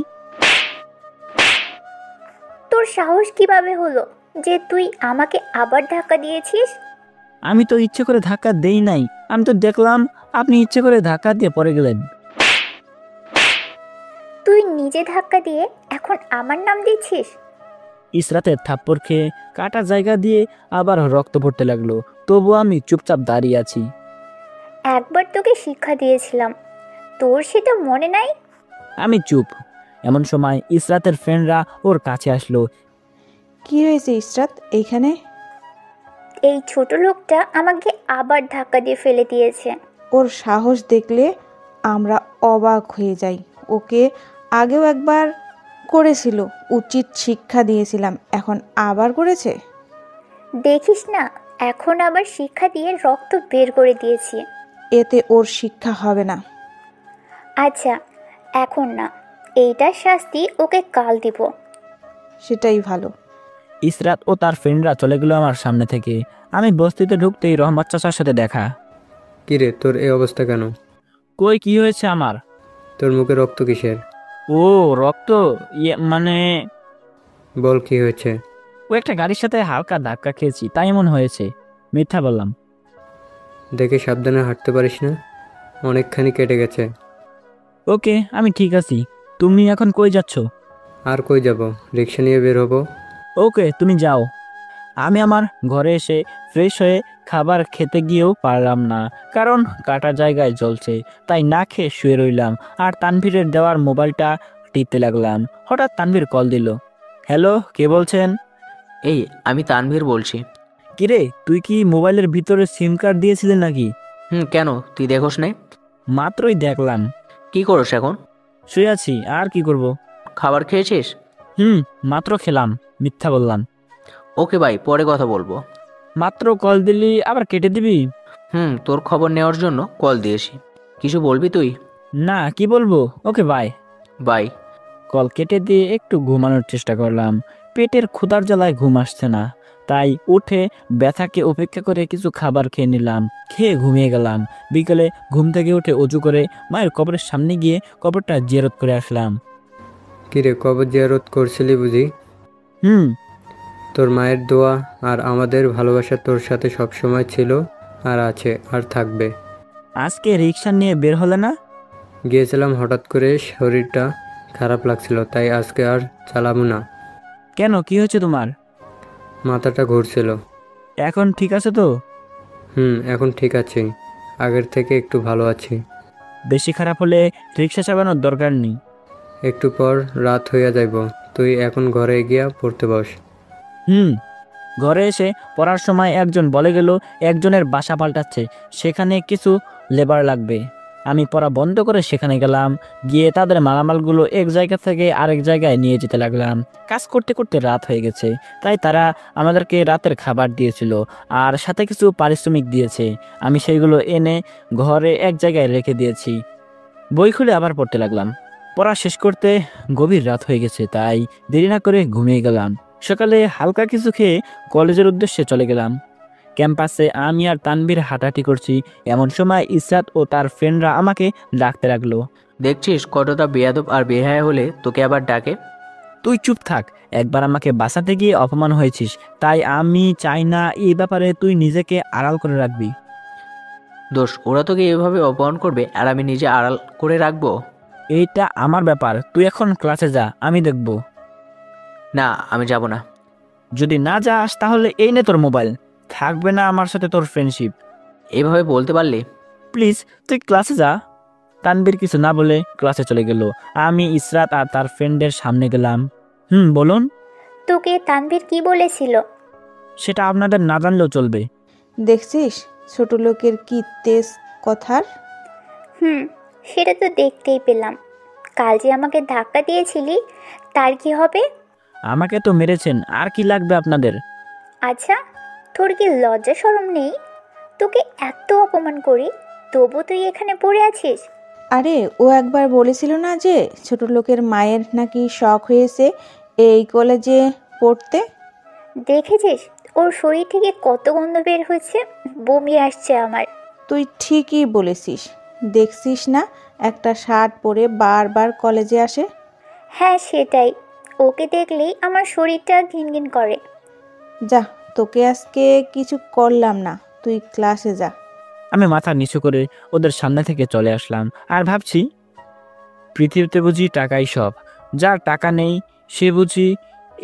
তোর সাহস কিভাবে হলো যে তুই আমাকে আবার ধাক্কা দিয়েছিস? আমি তো ইচ্ছে করে ধাক্কা দেই নাই, আমি তো দেখলাম আপনি ইচ্ছে করে ধাক্কা দিয়ে পড়ে গেলেন। তুই নিজে ধাক্কা দিয়ে এখন আমার নাম দিচ্ছিস? ইসরাতের থাপ্পড় খেয়ে কাটা জায়গা দিয়ে আবার রক্ত পড়তে লাগলো, তবু আমি চুপচাপ দাঁড়িয়ে আছি। একবার তোকে শিক্ষা দিয়েছিলাম, তোর সেটা মনে নাই? আমি চুপ। এমন সময় ইসরাতের ফ্রেন্ডরা ওর কাছে আসলো। কি হয়েছে ইশরাত এইখানে? এই ছোট লোকটা আমাকে আবার ধাক্কা দিয়ে ফেলে দিয়েছে। ওর সাহস দেখলে আমরা অবাক হয়ে যাই। ওকে আগেও একবার করেছিল, উচিত শিক্ষা দিয়েছিলাম, এখন আবার করেছে। দেখিস না, এখন আবার শিক্ষা দিয়ে রক্ত বের করে দিয়েছি। এতে ওর শিক্ষা হবে না। আচ্ছা, এখন না, এইটার শাস্তি ওকে কাল দিব। সেটাই ভালো। ইসরাত ও তার ফ্রেন্ডরা চলে গেল আমার সামনে থেকে। আমি বস্তিতে ঢুকতেই রহমত চাচার সাথে দেখা। কিরে, তোর এই অবস্থা কেন? কই, কি হয়েছে আমার? তোর মুখে রক্ত কিসের? ও রক্ত, মানে বল কি হয়েছে? ও একটা গাড়ির সাথে হালকা ধাক্কা খেয়েছি, তাই এমন হয়েছে। মিথ্যা বললাম। দেখে সাবধানে হাঁটতে পারিস না? অনেকখানি কেটে গেছে। ওকে, আমি ঠিক আছি। তুমি এখন কই যাচ্ছ? আর কই যাব, রিক্সা নিয়ে বের হবো। ওকে, তুমি যাও। আমি আমার ঘরে এসে ফ্রেশ হয়ে খাবার খেতে গিয়েও পারলাম না, কারণ কাটা জায়গায় জ্বলছে। তাই না খেয়ে শুয়ে রইলাম আর তানভীরের দেওয়ার মোবাইলটা টিপতে লাগলাম। হঠাৎ তানভীর কল দিল। হ্যালো, কে বলছেন? এই, আমি তানভীর বলছি। কিরে, তুই কি মোবাইলের ভিতরে সিম কার্ড দিয়েছিলি নাকি? কেন, তুই দেখোস নাই? মাত্রই দেখলাম। কি করস এখন? শুয়ে আছি, আর কি করব? খাবার খেয়েছিস? মাত্র খেলাম। মিথ্যা বললাম। ওকে ভাই, পরে কথা বলবো। মাত্র কল দিলি আবার কেটে দিবি? তোর খবর নেওয়ার জন্য কল দিয়েছি। কিছু বলবি তুই? না, কি বলবো। Okay bye. বাই। কল কেটে দিয়ে একটু ঘুমানোর চেষ্টা করলাম। পেটের ক্ষুধার জ্বালায় ঘুম আসছে না, তাই উঠে ব্যথাকে উপেক্ষা করে কিছু খাবার খেয়ে নিলাম। খেয়ে ঘুমিয়ে গেলাম। বিকেলে ঘুম থেকে উঠে অজু করে মায়ের কবরের সামনে গিয়ে কবরটা জিয়ারত করে আসলাম। কিরে, কবর জিয়ারত করছিলি বুঝি? তোর মায়ের দোয়া আর আমাদের ভালোবাসা তোর সাথে সবসময় ছিল আর আছে আর থাকবে। আজকে রিক্সা নিয়ে বের হলে না? গিয়েছিলাম, হঠাৎ করে শরীরটা খারাপ লাগছিল, তাই আজকে আর চালাবো না। কেন, কি হয়েছে তোমার? মাথাটা ঘুরছিল। এখন ঠিক আছে তো? এখন ঠিক আছি, আগের থেকে একটু ভালো আছি। বেশি খারাপ হলে রিক্সা চালানোর দরকার নেই। একটু পর রাত হইয়া যাইব, তুই এখন ঘরে গিয়া পড়তে বস। ঘরে এসে পড়ার সময় একজন বলে গেল একজনের বাসা পাল্টাচ্ছে, সেখানে কিছু লেবার লাগবে। আমি পড়া বন্ধ করে সেখানে গেলাম, গিয়ে তাদের মালামালগুলো এক জায়গা থেকে আরেক জায়গায় নিয়ে যেতে লাগলাম। কাজ করতে করতে রাত হয়ে গেছে, তাই তারা আমাদেরকে রাতের খাবার দিয়েছিল আর সাথে কিছু পারিশ্রমিক দিয়েছে। আমি সেইগুলো এনে ঘরে এক জায়গায় রেখে দিয়েছি। বই খুলে আবার পড়তে লাগলাম। পড়া শেষ করতে গভীর রাত হয়ে গেছে, তাই দেরি না করে ঘুমিয়ে গেলাম। সকালে হালকা কিছু খেয়ে কলেজের উদ্দেশ্যে চলে গেলাম। ক্যাম্পাসে আমি আর তানভীর হাঁটাহাঁটি করছি, এমন সময় ইসরাত ও তার ফ্রেন্ডরা আমাকে ডাকতে লাগলো। দেখছিস কতটা বেয়াদব আর বেহায়া হলে তোকে আবার ডাকে। তুই চুপ থাক, একবার আমাকে বাঁচাতে গিয়ে অপমান হয়েছিস, তাই আমি চাই না এই ব্যাপারে তুই নিজেকে আড়াল করে রাখবি। দোষ, ওরা তোকে এভাবে অপমান করবে আর আমি নিজে আড়াল করে রাখবো? এইটা আমার ব্যাপার, তুই এখন ক্লাসে যা, আমি দেখব। না, আমি যাব না। যদি না যাস তাহলে এই নে তোর মোবাইল, থাকবে না আমার সাথে তোর ফ্রেন্ডশিপ। এভাবে বলতে পারলি? প্লিজ তুই ক্লাসে যা। তানভীর কিছু না বলে ক্লাসে চলে গেল। আমি ইসরাত আর তার ফ্রেন্ডের সামনে গেলাম। বলুন। তোকে তানভীর কি বলেছিল? সেটা আপনাদের না জানলেও চলবে। দেখছিস ছোট লোকের কি তেজ কথার। সেটা তো দেখতেই পেলাম। কাল যে আমাকে ধাক্কা দিয়েছিলি, তার কি হবে? আমাকে তো মেরেছেন, আর কি লাগবে আপনাদের? আচ্ছা, তোর কি লজ্জা শরম নেই? তোকে এত অপমান করি, তবু তুই এখানে পড়ে আছিস। আরে ও একবার বলেছিল না যে ছোট লোকের মায়ের নাকি শখ হয়েছে এই কলেজে পড়তে। দেখেছিস ওর শরীর থেকে কত গন্ধ বের হয়েছে, বমি আসছে আমার। তুই ঠিকই বলেছিস, দেখছিস না একটা শার্ট পরে বারবার কলেজে আসে। হ্যাঁ সেটাই, ওকে দেখলেই আমার শরীরটা ঘিনঘিন করে। যা, তোকে আজকে কিছু করলাম না, তুই ক্লাসে যা। আমি মাথা নিচু করে ওদের সামনে থেকে চলে আসলাম আর ভাবছি, পৃথিবীতে বুঝি টাকাই সব। যার টাকা নেই সে বুঝি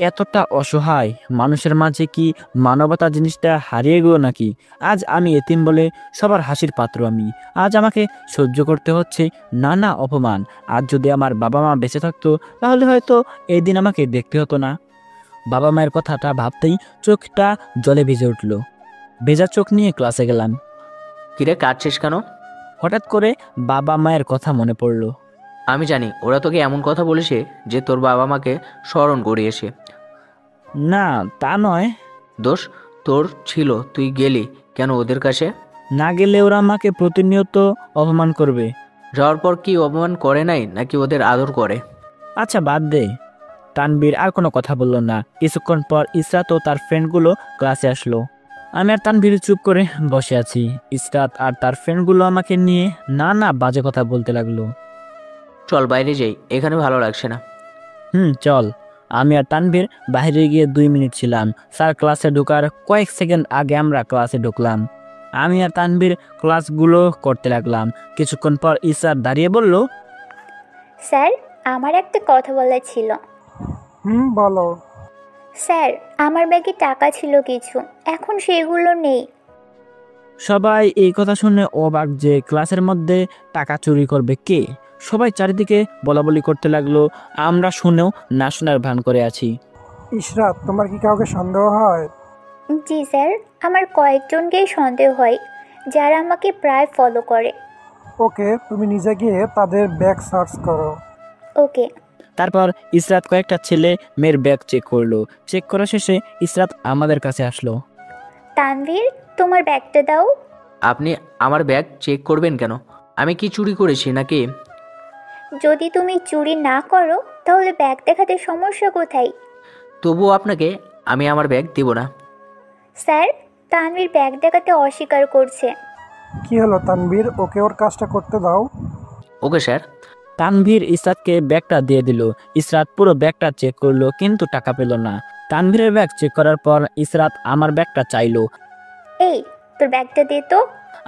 এতটা অসহায়। মানুষের মাঝে কি মানবতা জিনিসটা হারিয়ে গেল নাকি? আজ আমি এতিম বলে সবার হাসির পাত্র আমি। আজ আমাকে সহ্য করতে হচ্ছে নানা অপমান। আজ যদি আমার বাবা মা বেঁচে থাকতো তাহলে হয়তো এই দিন আমাকে দেখতে হতো না। বাবা মায়ের কথাটা ভাবতেই চোখটা জলে ভিজে উঠল। ভেজা চোখ নিয়ে ক্লাসে গেলাম। কিরে, কাটছিস কেন? হঠাৎ করে বাবা মায়ের কথা মনে পড়লো। আমি জানি ওরা তোকে এমন কথা বলেছে যে তোর বাবা মাকে স্মরণ করিয়েছে। না তা নয়। দোষ তোর ছিল, তুই গেলি কেন ওদের কাছে? না গেলে ওরা আমাকে প্রতিনিয়ত অপমান করবে। যাওয়ার পর কি অপমান করে নাই নাকি ওদের আদর করে? আচ্ছা বাদ দে। তানবীর আর কোনো কথা বলল না। কিছুক্ষণ পর ইসরাত ও তার ফ্রেন্ডগুলো ক্লাসে আসলো। আমি আর তানবীর চুপ করে বসে আছি। ইসরাত আর তার ফ্রেন্ডগুলো আমাকে নিয়ে নানা বাজে কথা বলতে লাগলো। চল বাইরে যাই, এখানে ভালো লাগছে না। চল। আমি আর তানভীর বাইরে গিয়ে 2 মিনিট ছিলাম। স্যার ক্লাসে ঢোকার কয়েক সেকেন্ড আগে আমরা ক্লাসে ঢুকলাম। আমি আর তানভীর ক্লাসগুলো করতে লাগলাম। কিছুক্ষণ পর ইসরাত দাঁড়িয়ে বলল, স্যার, আমার একটা কথা বলার ছিল। বলো। স্যার, আমার ব্যাগে টাকা ছিল কিছু, এখন সেগুলো নেই। সবাই এই কথা শুনে অবাক যে ক্লাসের মধ্যে টাকা চুরি করবে কে। সবাই চারিদিকে বলাবলি করতে লাগলো। আমরা শুনেও না শোনার ভান করে আছি। ইশরাত, তোমার কি কাউকে সন্দেহ হয়? জি স্যার, আমার কয়েকজনকেই সন্দেহ হয়, যারা আমাকে প্রায় ফলো করে। ওকে, তুমি নিজে গিয়ে তাদের ব্যাগ সার্চ করো। ওকে। তারপর ইসরাত কয়েকটা ছেলে মেয়ের ব্যাগ চেক করলো। চেক করা শেষে ইসরাত আমাদের কাছে আসলো। তানভীর, তোমার ব্যাগটা দাও। আপনি আমার ব্যাগ চেক করবেন কেন? আমি কি চুরি করেছি নাকি? যদি তুমি চুরি না করো তাহলে ব্যাগ দেখাতে সমস্যা কোথায়? তবুও আপনাকে আমি আমার ব্যাগ দেব না। স্যার, তানভীর ব্যাগ দেখাতে অস্বীকার করছে। কি হলো তানভীর, ওকে ওর কাজটা করতে দাও। Okay sir. তানভীর ইসরাতকে ব্যাগটা দিয়ে দিল। ইসরাত পুরো ব্যাগটা চেক করলো কিন্তু টাকা পেল না। তানভীরের ব্যাগ চেক করার পর ইসরাত আমার ব্যাগটা চাইলো। এই, তোর ব্যাগটা দে তো।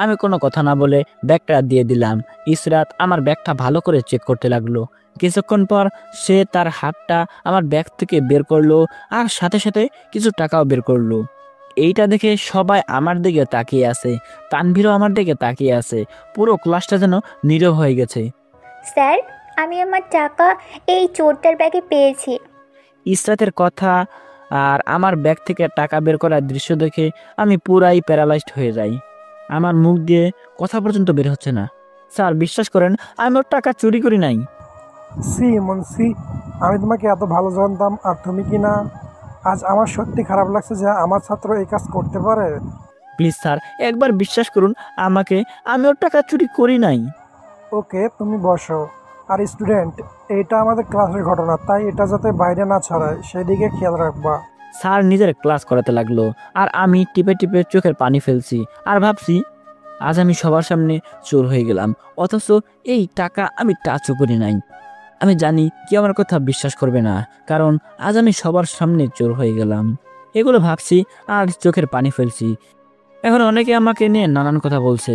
আমি কোনো কথা না বলে ব্যাগটা দিয়ে দিলাম। ইসরাত আমার ব্যাগটা ভালো করে চেক করতে লাগলো। কিছুক্ষণ পর সে তার হাতটা আমার ব্যাগ থেকে বের করলো আর সাথে সাথে কিছু টাকাও বের করলো। এইটা দেখে সবাই আমার দিকে তাকিয়ে আছে, তানভীরও আমার দিকে তাকিয়ে আছে। পুরো ক্লাসটা যেন নীরব হয়ে গেছে। স্যার, আমি আমার টাকা এই চোরটার ব্যাগে পেয়েছি। ইসরাতের কথা আর আমার ব্যাগ থেকে টাকা বের করার দৃশ্য দেখে আমি পুরাই প্যারালাইজড হয়ে যাই। আমার মুখ দিয়ে কথা পর্যন্ত বের হচ্ছে না। স্যার, বিশ্বাস করেন, আমি ওর টাকা চুরি করি নাই। সি মুন্সি, আমি তোমাকে এত ভালো জানতাম আর তুমি কি না? আজ আমার সত্যি খারাপ লাগছে যে আমার ছাত্র এই কাজ করতে পারে। প্লিজ স্যার, একবার বিশ্বাস করুন আমাকে, আমি ওর টাকা চুরি করি নাই। ওকে, তুমি বসো। আর স্টুডেন্ট, এটা আমাদের ক্লাসের ঘটনা, তাই এটা যাতে বাইরে না ছড়ায় সেদিকে খেয়াল রাখবা। স্যার নিজের ক্লাস করাতে লাগলো আর আমি টিপে টিপে চোখের পানি ফেলছি আর ভাবছি আজ আমি সবার সামনে চোর হয়ে গেলাম, অথচ এই টাকা আমি টাচও করি নাই। আমি জানি কি আমার কথা বিশ্বাস করবে না, কারণ আজ আমি সবার সামনে চোর হয়ে গেলাম। এগুলো ভাবছি আর চোখের পানি ফেলছি। এখন অনেকে আমাকে নিয়ে নানান কথা বলছে।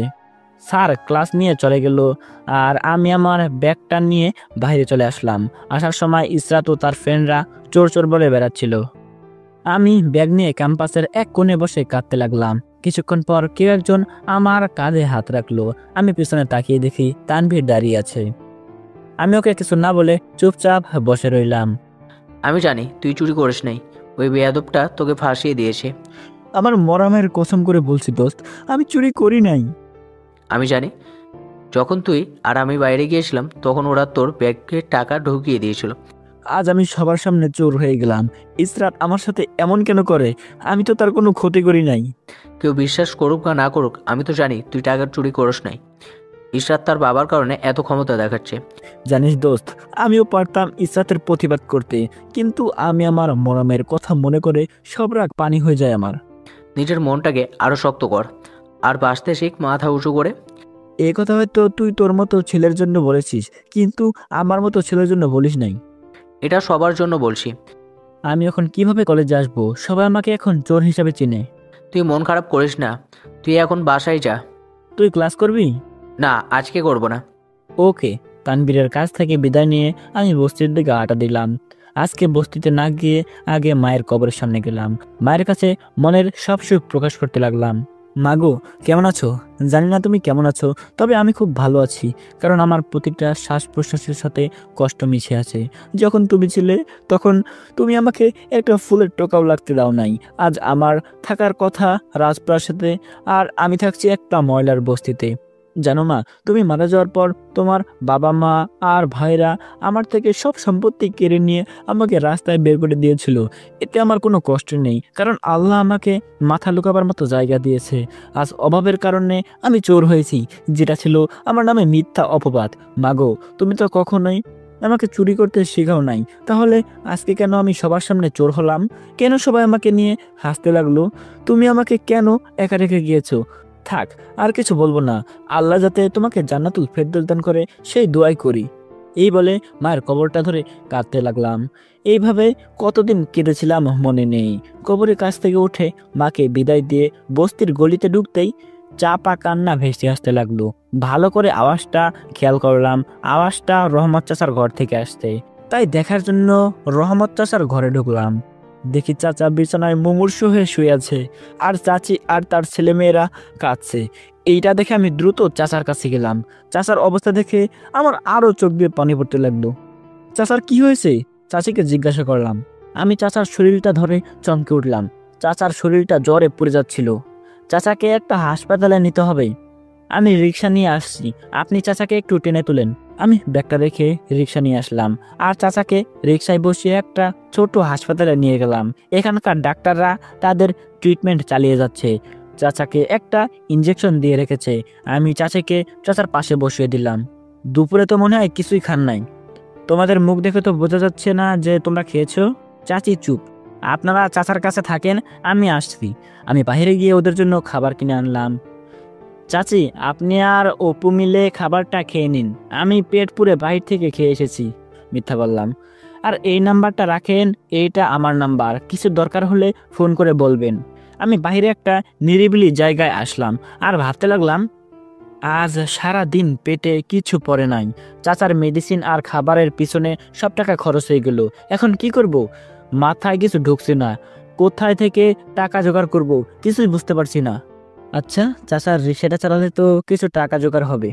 স্যার ক্লাস নিয়ে চলে গেল আর আমি আমার ব্যাগটা নিয়ে বাইরে চলে আসলাম। আসার সময় ইসরাত ও তার ফ্রেন্ডরা চোর চোর বলে বেড়াচ্ছিল। আমি ব্যাগ নিয়ে ক্যাম্পাসের এক কোণে বসে কাঁদতে লাগলাম। কিছুক্ষণ পর কেউ একজন আমার কাঁধে হাত রাখলো। আমি পিছনে তাকিয়ে দেখি তানভীর দাঁড়িয়ে আছে। আমি ওকে কিছু না বলে চুপচাপ বসে রইলাম। আমি জানি তুই চুরি করিস নাই, ওই বেয়াদবটা তোকে ফাঁসিয়ে দিয়েছে। আমার মরামের কসম করে বলছি দোস্ত, আমি চুরি করি নাই। আমি জানি যখন তুই আর আমি বাইরে গিয়েছিলাম তখন ওরা তোর ব্যাগে টাকা ঢুকিয়ে দিয়েছিল। আজ আমি সবার সামনে চোর হয়ে গেলাম। ইসরাত আমার সাথে এমন কেন করে? আমি তো তার কোনো ক্ষতি করি নাই। কেউ বিশ্বাস করুক বা না করুক, আমি তো জানি তুই টাকা চুরি করিস নাই। ইশরাত তার বাবার কারণে এত ক্ষমতা দেখাচ্ছে। জানিস দোস্ত, আমিও পারতাম ইসরাতের প্রতিবাদ করতে, কিন্তু আমি আমার মরমের কথা মনে করে সব রাগ পানি হয়ে যায় আমার। নিজের মনটাকে আরো শক্ত কর আর বাঁচতে শিখ মাথা উঁচু করে। এই কথা হয়তো তুই তোর মতো ছেলের জন্য বলেছিস, কিন্তু আমার মতো ছেলের জন্য বলিস নাই। এটা সবার জন্য বলছি। আমি এখন কিভাবে কলেজে আসবো? সবাই আমাকে এখন চোর হিসাবে চিনে। তুই মন খারাপ করিস না, তুই এখন বাসায় যা। তুই ক্লাস করবি? না, আজকে করব না। ওকে। তানবীরের কাছ থেকে বিদায় নিয়ে আমি বস্তির দিকে আটা দিলাম। আজকে বস্তিতে না গিয়ে আগে মায়ের কবরের সামনে গেলাম। মায়ের কাছে মনের সব সুখ প্রকাশ করতে লাগলাম। মাগো, কেমন আছো? জানি না তুমি কেমন আছো, তবে আমি খুব ভালো আছি, কারণ আমার প্রতিটা শ্বাস প্রশ্বাসের সাথে কষ্ট মিশে আছে। যখন তুমি ছিলে তখন তুমি আমাকে একটা ফুলের টোকাও লাগতে দাও নাই। আজ আমার থাকার কথা রাজপ্রাসাদে, আর আমি থাকছি একটা ময়লার বস্তিতে। জানো মা, তুমি মারা যাওয়ার পর তোমার বাবা মা আর ভাইরা আমার থেকে সব সম্পত্তি কেড়ে নিয়ে আমাকে রাস্তায় বের করে দিয়েছিল। এতে আমার কোনো কষ্ট নেই, কারণ আল্লাহ আমাকে মাথা লুকাবার মতো জায়গা দিয়েছে। আজ অভাবের কারণে আমি চোর হয়েছি, যেটা ছিল আমার নামে মিথ্যা অপবাদ। মাগো, তুমি তো কখনোই আমাকে চুরি করতে শেখাও নাই, তাহলে আজকে কেন আমি সবার সামনে চোর হলাম? কেন সবাই আমাকে নিয়ে হাসতে লাগলো? তুমি আমাকে কেন একা রেখে গিয়েছো? থাক, আর কিছু বলবো না। আল্লাহ যাতে তোমাকে জান্নাতুল ফেরদৌস দান করে সেই দোয়াই করি। এই বলে মায়ের কবরটা ধরে কাঁদতে লাগলাম। এইভাবে কতদিন কেঁদেছিলাম মনে নেই। কবরের কাছ থেকে উঠে মাকে বিদায় দিয়ে বস্তির গলিতে ঢুকতেই চাপা কান্না ভেসে আসতে লাগলো। ভালো করে আওয়াজটা খেয়াল করলাম, আওয়াজটা রহমত চাচার ঘর থেকে আসতে। তাই দেখার জন্য রহমত চাচার ঘরে ঢুকলাম। দেখি চাচা বিছানায় মুমূর্ষু হয়ে শুয়ে আছে, আর চাচি আর তার ছেলেমেয়েরা কাঁদছে। এইটা দেখে আমি দ্রুত চাচার কাছে গেলাম। চাচার অবস্থা দেখে আমার আরও চোখ দিয়ে পানি পড়তে লাগলো। চাচার কি হয়েছে? চাচিকে জিজ্ঞাসা করলাম। আমি চাচার শরীরটা ধরে চমকে উঠলাম। চাচার শরীরটা জ্বরে পুড়ে যাচ্ছিল। চাচাকে একটা হাসপাতালে নিতে হবে। আমি রিক্সা নিয়ে আসছি, আপনি চাচাকে একটু টেনে তুলেন। আমি ব্যাগটা রেখে রিক্সা নিয়ে আসলাম আর চাচাকে রিক্সায় বসিয়ে একটা ছোট হাসপাতালে নিয়ে গেলাম। এখানকার ডাক্তাররা তাদের ট্রিটমেন্ট চালিয়ে যাচ্ছে। চাচাকে একটা ইঞ্জেকশন দিয়ে রেখেছে। আমি চাচাকে চাচার পাশে বসিয়ে দিলাম। দুপুরে তো মনে হয় কিছুই খান নাই। তোমাদের মুখ দেখে তো বোঝা যাচ্ছে না যে তোমরা খেয়েছো। চাচি চুপ, আপনারা চাচার কাছে থাকেন, আমি আসছি। আমি বাইরে গিয়ে ওদের জন্য খাবার কিনে আনলাম। চাচি, আপনি আর অপু মিলে খাবারটা খেয়ে নিন, আমি পেট পুরে বাইরে থেকে খেয়ে এসেছি। মিথ্যা বললাম। আর এই নাম্বারটা রাখেন, এইটা আমার নাম্বার, কিছু দরকার হলে ফোন করে বলবেন। আমি বাইরে একটা নিরিবিলি জায়গায় আসলাম আর ভাবতে লাগলাম আজ সারা দিন পেটে কিছু পড়ে নাই। চাচার মেডিসিন আর খাবারের পিছনে সব টাকা খরচ হয়ে গেল। এখন কি করব? মাথায় কিছু ঢুকছে না। কোথায় থেকে টাকা জোগাড় করব কিছুই বুঝতে পারছি না। আচ্ছা, চাচার রিক্সাটা চালালে তো কিছু টাকা জোগাড় হবে।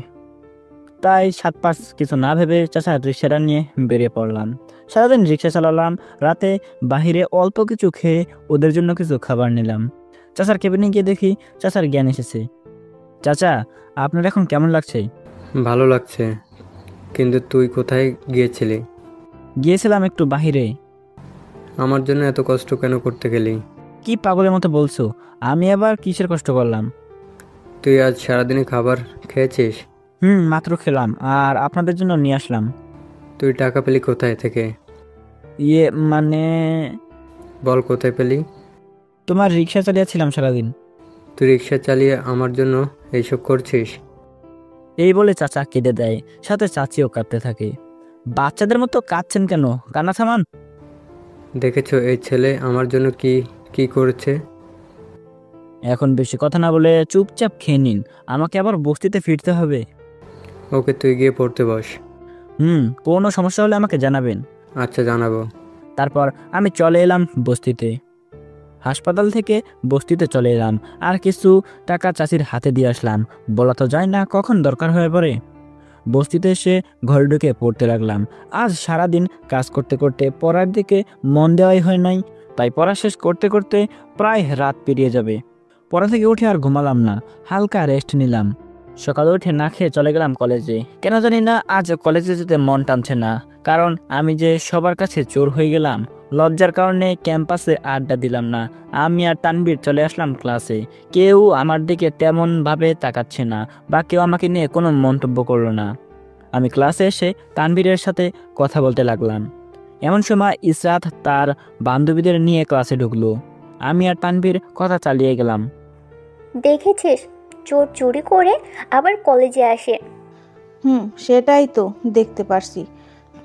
তাই 7-5 কিছু না ভেবে চাচার রিক্সাটা নিয়ে বেরিয়ে পড়লাম। সারাদিন রিক্সা চালালাম, রাতে বাহিরে অল্প কিছু খেয়ে ওদের জন্য কিছু খাবার নিলাম। চাচার কেবিনে গিয়ে দেখি চাচার জ্ঞান এসেছে। চাচা, আপনার এখন কেমন লাগছে? ভালো লাগছে, কিন্তু তুই কোথায় গিয়েছিলি? গিয়েছিলাম একটু বাহিরে। আমার জন্য এত কষ্ট কেন করতে গেলি? কি পাগলের মতো বলছো? আমি আবার কিসের কষ্ট করলাম? তুই আজ সারাদিনে খাবার খেয়েছিস? মাত্র খেলাম, আর আপনাদের জন্য নিয়ে আসলাম। তুই টাকা পেলি কোথায় থেকে? ইয়ে মানে, বল কোথায় পেলি? তোমার রিক্সা চালিয়েছিলাম সারাদিন। তুই রিক্সা চালিয়ে আমার জন্য এইসব করছিস? এই বলে চাচা কেঁদে দেয়, সাথে চাচিও কাঁদতে থাকে। বাচ্চাদের মতো কাঁদছেন কেন? কান্না থামান। দেখেছো এই ছেলে আমার জন্য কি কি করেছে? এখন বেশি কথা না বলে চুপচাপ খেয়ে নিন, আমাকে আবার বস্তিতে ফিরতে হবে। ওকে, তুই গিয়ে পড়তে বস। কোনো সমস্যা হলে আমাকে জানাবেন। আচ্ছা, জানাবো। তারপর আমি চলে এলাম বস্তিতে। হাসপাতাল থেকে বস্তিতে চলে এলাম, আর কিছু টাকা চাচির হাতে দিয়ে আসলাম। বলা তো যায় না কখন দরকার হয়ে পড়ে। বস্তিতে এসে ঘরে ঢুকে পড়তে লাগলাম। আজ সারাদিন কাজ করতে করতে পড়ার দিকে মন দেওয়াই হয় নাই, তাই পড়া শেষ করতে করতে প্রায় রাত পেরিয়ে যাবে। পড়া থেকে উঠে আর ঘুমালাম না, হালকা রেস্ট নিলাম। সকালে উঠে না খেয়ে চলে গেলাম কলেজে। কেন জানি না আজ কলেজে যেতে মন টানছে না, কারণ আমি যে সবার কাছে চোর হয়ে গেলাম। লজ্জার কারণে ক্যাম্পাসে আড্ডা দিলাম না। আমি আর তানবীর চলে আসলাম ক্লাসে। কেউ আমার দিকে তেমন ভাবে তাকাচ্ছে না, বা কেউ আমাকে নিয়ে কোনো মন্তব্য করলো না। আমি ক্লাসে এসে তানবীরের সাথে কথা বলতে লাগলাম। এমন সময় ইসরাত তার বান্ধবীদের নিয়ে ক্লাসে ঢুকলো। আমি আর তানবীর কথা চালিয়ে গেলাম। দেখেছিস, চোর চুরি করে আবার কলেজে আসে। সেটাই তো দেখতে পারছি,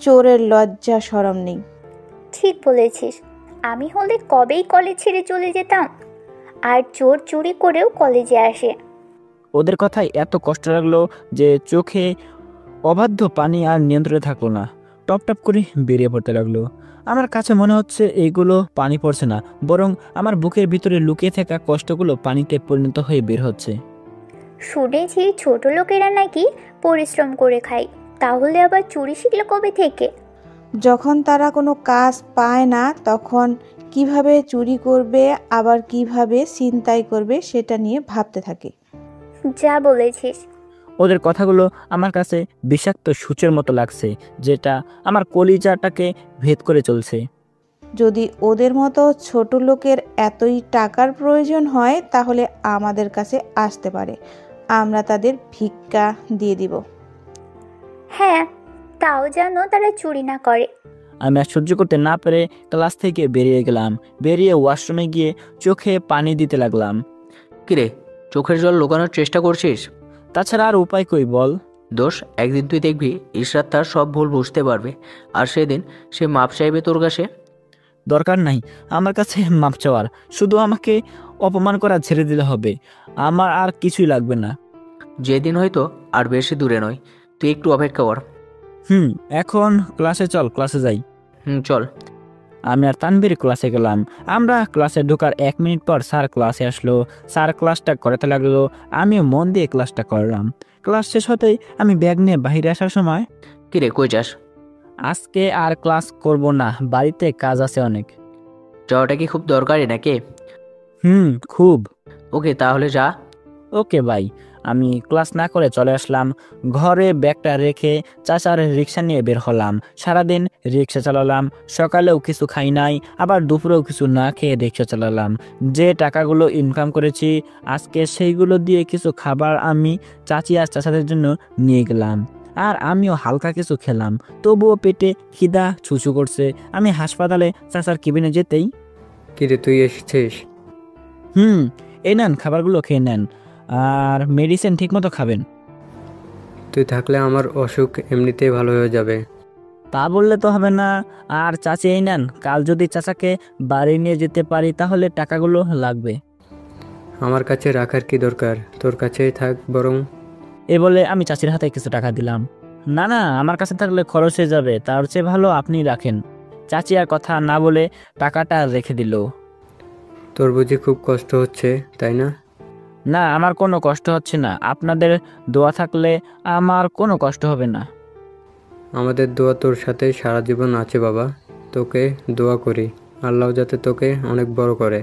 চোরের লজ্জা শরম নেই। ঠিক বলেছিস, আমি হলে কবেই কলেজ ছেড়ে চলে যেতাম। আর চোর চুরি করেও কলেজে আসে। ওদের কথায় এত কষ্ট লাগলো যে চোখে অবাধ্য পানি আর নিয়ন্ত্রণে থাকলো না, টপ টপ করে বেরিয়ে পড়তে লাগলো। আমার কাছে মনে হচ্ছে এইগুলো পানি পড়ছে না, বরং আমার বুকের ভিতরে লুকিয়ে থাকা কষ্টগুলো পানিতে পরিণত হয়ে বের হচ্ছে। শুনেছি ছোট লোকেরা নাকি পরিশ্রম করে খায়, তাহলে আবার চুরি শিখলো কবে থেকে? যখন তারা কোনো কাজ পায় না, তখন কিভাবে চুরি করবে আবার কিভাবে ছিনতাই করবে সেটা নিয়ে ভাবতে থাকে। যা বলেছিস। ওদের কথাগুলো আমার কাছে বিষাক্ত সূচের মতো লাগছে, যেটা আমার কলিজাটাকে ভেদ করে চলছে। যদি ওদের মতো ছোট লোকের এতই টাকার প্রয়োজন হয়, তাহলে আমাদের কাছে আসতে পারে, আমরা তাদের ভিক্ষা দিয়ে দিব। হ্যাঁ, তাও যেন তারা চুরি না করে। আমি আর সহ্য করতে না পেরে ক্লাস থেকে বেরিয়ে গেলাম। বেরিয়ে ওয়াশরুমে গিয়ে চোখে পানি দিতে লাগলাম। কিরে, চোখের জল লুকানোর চেষ্টা করছিস? তাছাড়া আর উপায় কই বল? দোষ, একদিন তুই দেখবি ইশরাত তার সব ভুল বুঝতে পারবে, আর সেদিন সে মাপ চাইবে তোর কাছে। দরকার নাই আমার কাছে মাপ চাওয়ার, শুধু আমাকে অপমান করা ছেড়ে দিলে হবে। আমার আর কিছুই লাগবে না। যেদিন হয়তো আর বেশি দূরে নয়, তুই একটু অপেক্ষা কর। এখন ক্লাসে চল, ক্লাসে যাই। চল। আমি আর তানবীর ক্লাসে গেলাম। আমরা ক্লাসে ঢোকার 1 মিনিট পর স্যার ক্লাসে আসলো। স্যার ক্লাসটা করাতে লাগলো, আমিও মন দিয়ে ক্লাসটা করলাম। ক্লাস শেষ হতেই আমি ব্যাগ নিয়ে বাইরে আসার সময়, কিরে, কই যাস? আজকে আর ক্লাস করব না, বাড়িতে কাজ আছে অনেক। যাওয়াটা কি খুব দরকারি নাকি? খুব। ওকে, তাহলে যা। ওকে ভাই। আমি ক্লাস না করে চলে আসলাম ঘরে। ব্যাগটা রেখে চাচার রিক্সা নিয়ে বের হলাম। সারাদিন রিক্সা চালালাম, সকালেও কিছু খাই নাই, আবার দুপুরেও কিছু না খেয়ে রিক্সা চালালাম। যে টাকাগুলো ইনকাম করেছি আজকে, সেইগুলো দিয়ে কিছু খাবার আমি চাচি আর চাচাদের জন্য নিয়ে গেলাম, আর আমিও হালকা কিছু খেলাম। তবুও পেটে খিদা ছুঁচু করছে। আমি হাসপাতালে চাচার কেবিনে যেতেই, কিরে তুই এসেছিস? এই নেন, খাবারগুলো খেয়ে নেন, আর মেডিসিন ঠিকমতো খাবেন। তুই থাকলে আমার অসুখ এমনিতেই ভালো হয়ে যাবে। তা বললে তো হবে না। আর চাচি এই নেন, কাল যদি চাচাকে বাড়ি নিয়ে যেতে পারি তাহলে টাকাগুলো লাগবে। আমার কাছে রাখার কি দরকার, তোর কাছেই থাক বরং। এ বলে আমি চাচির হাতে কিছু টাকা দিলাম। না না, আমার কাছে থাকলে খরচ হয়ে যাবে, তার চেয়ে ভালো আপনি রাখেন। চাচি আর কথা না বলে টাকাটা রেখে দিল। তোর বুঝি খুব কষ্ট হচ্ছে, তাই না? না, আমার কোনো কষ্ট হচ্ছে না। আপনাদের দোয়া থাকলে আমার কোনো কষ্ট হবে না। আমাদের দোয়া তোর সাথে সারা জীবন আছে বাবা। তোকে দোয়া করি আল্লাহ যাতে তোকে অনেক বড় করে।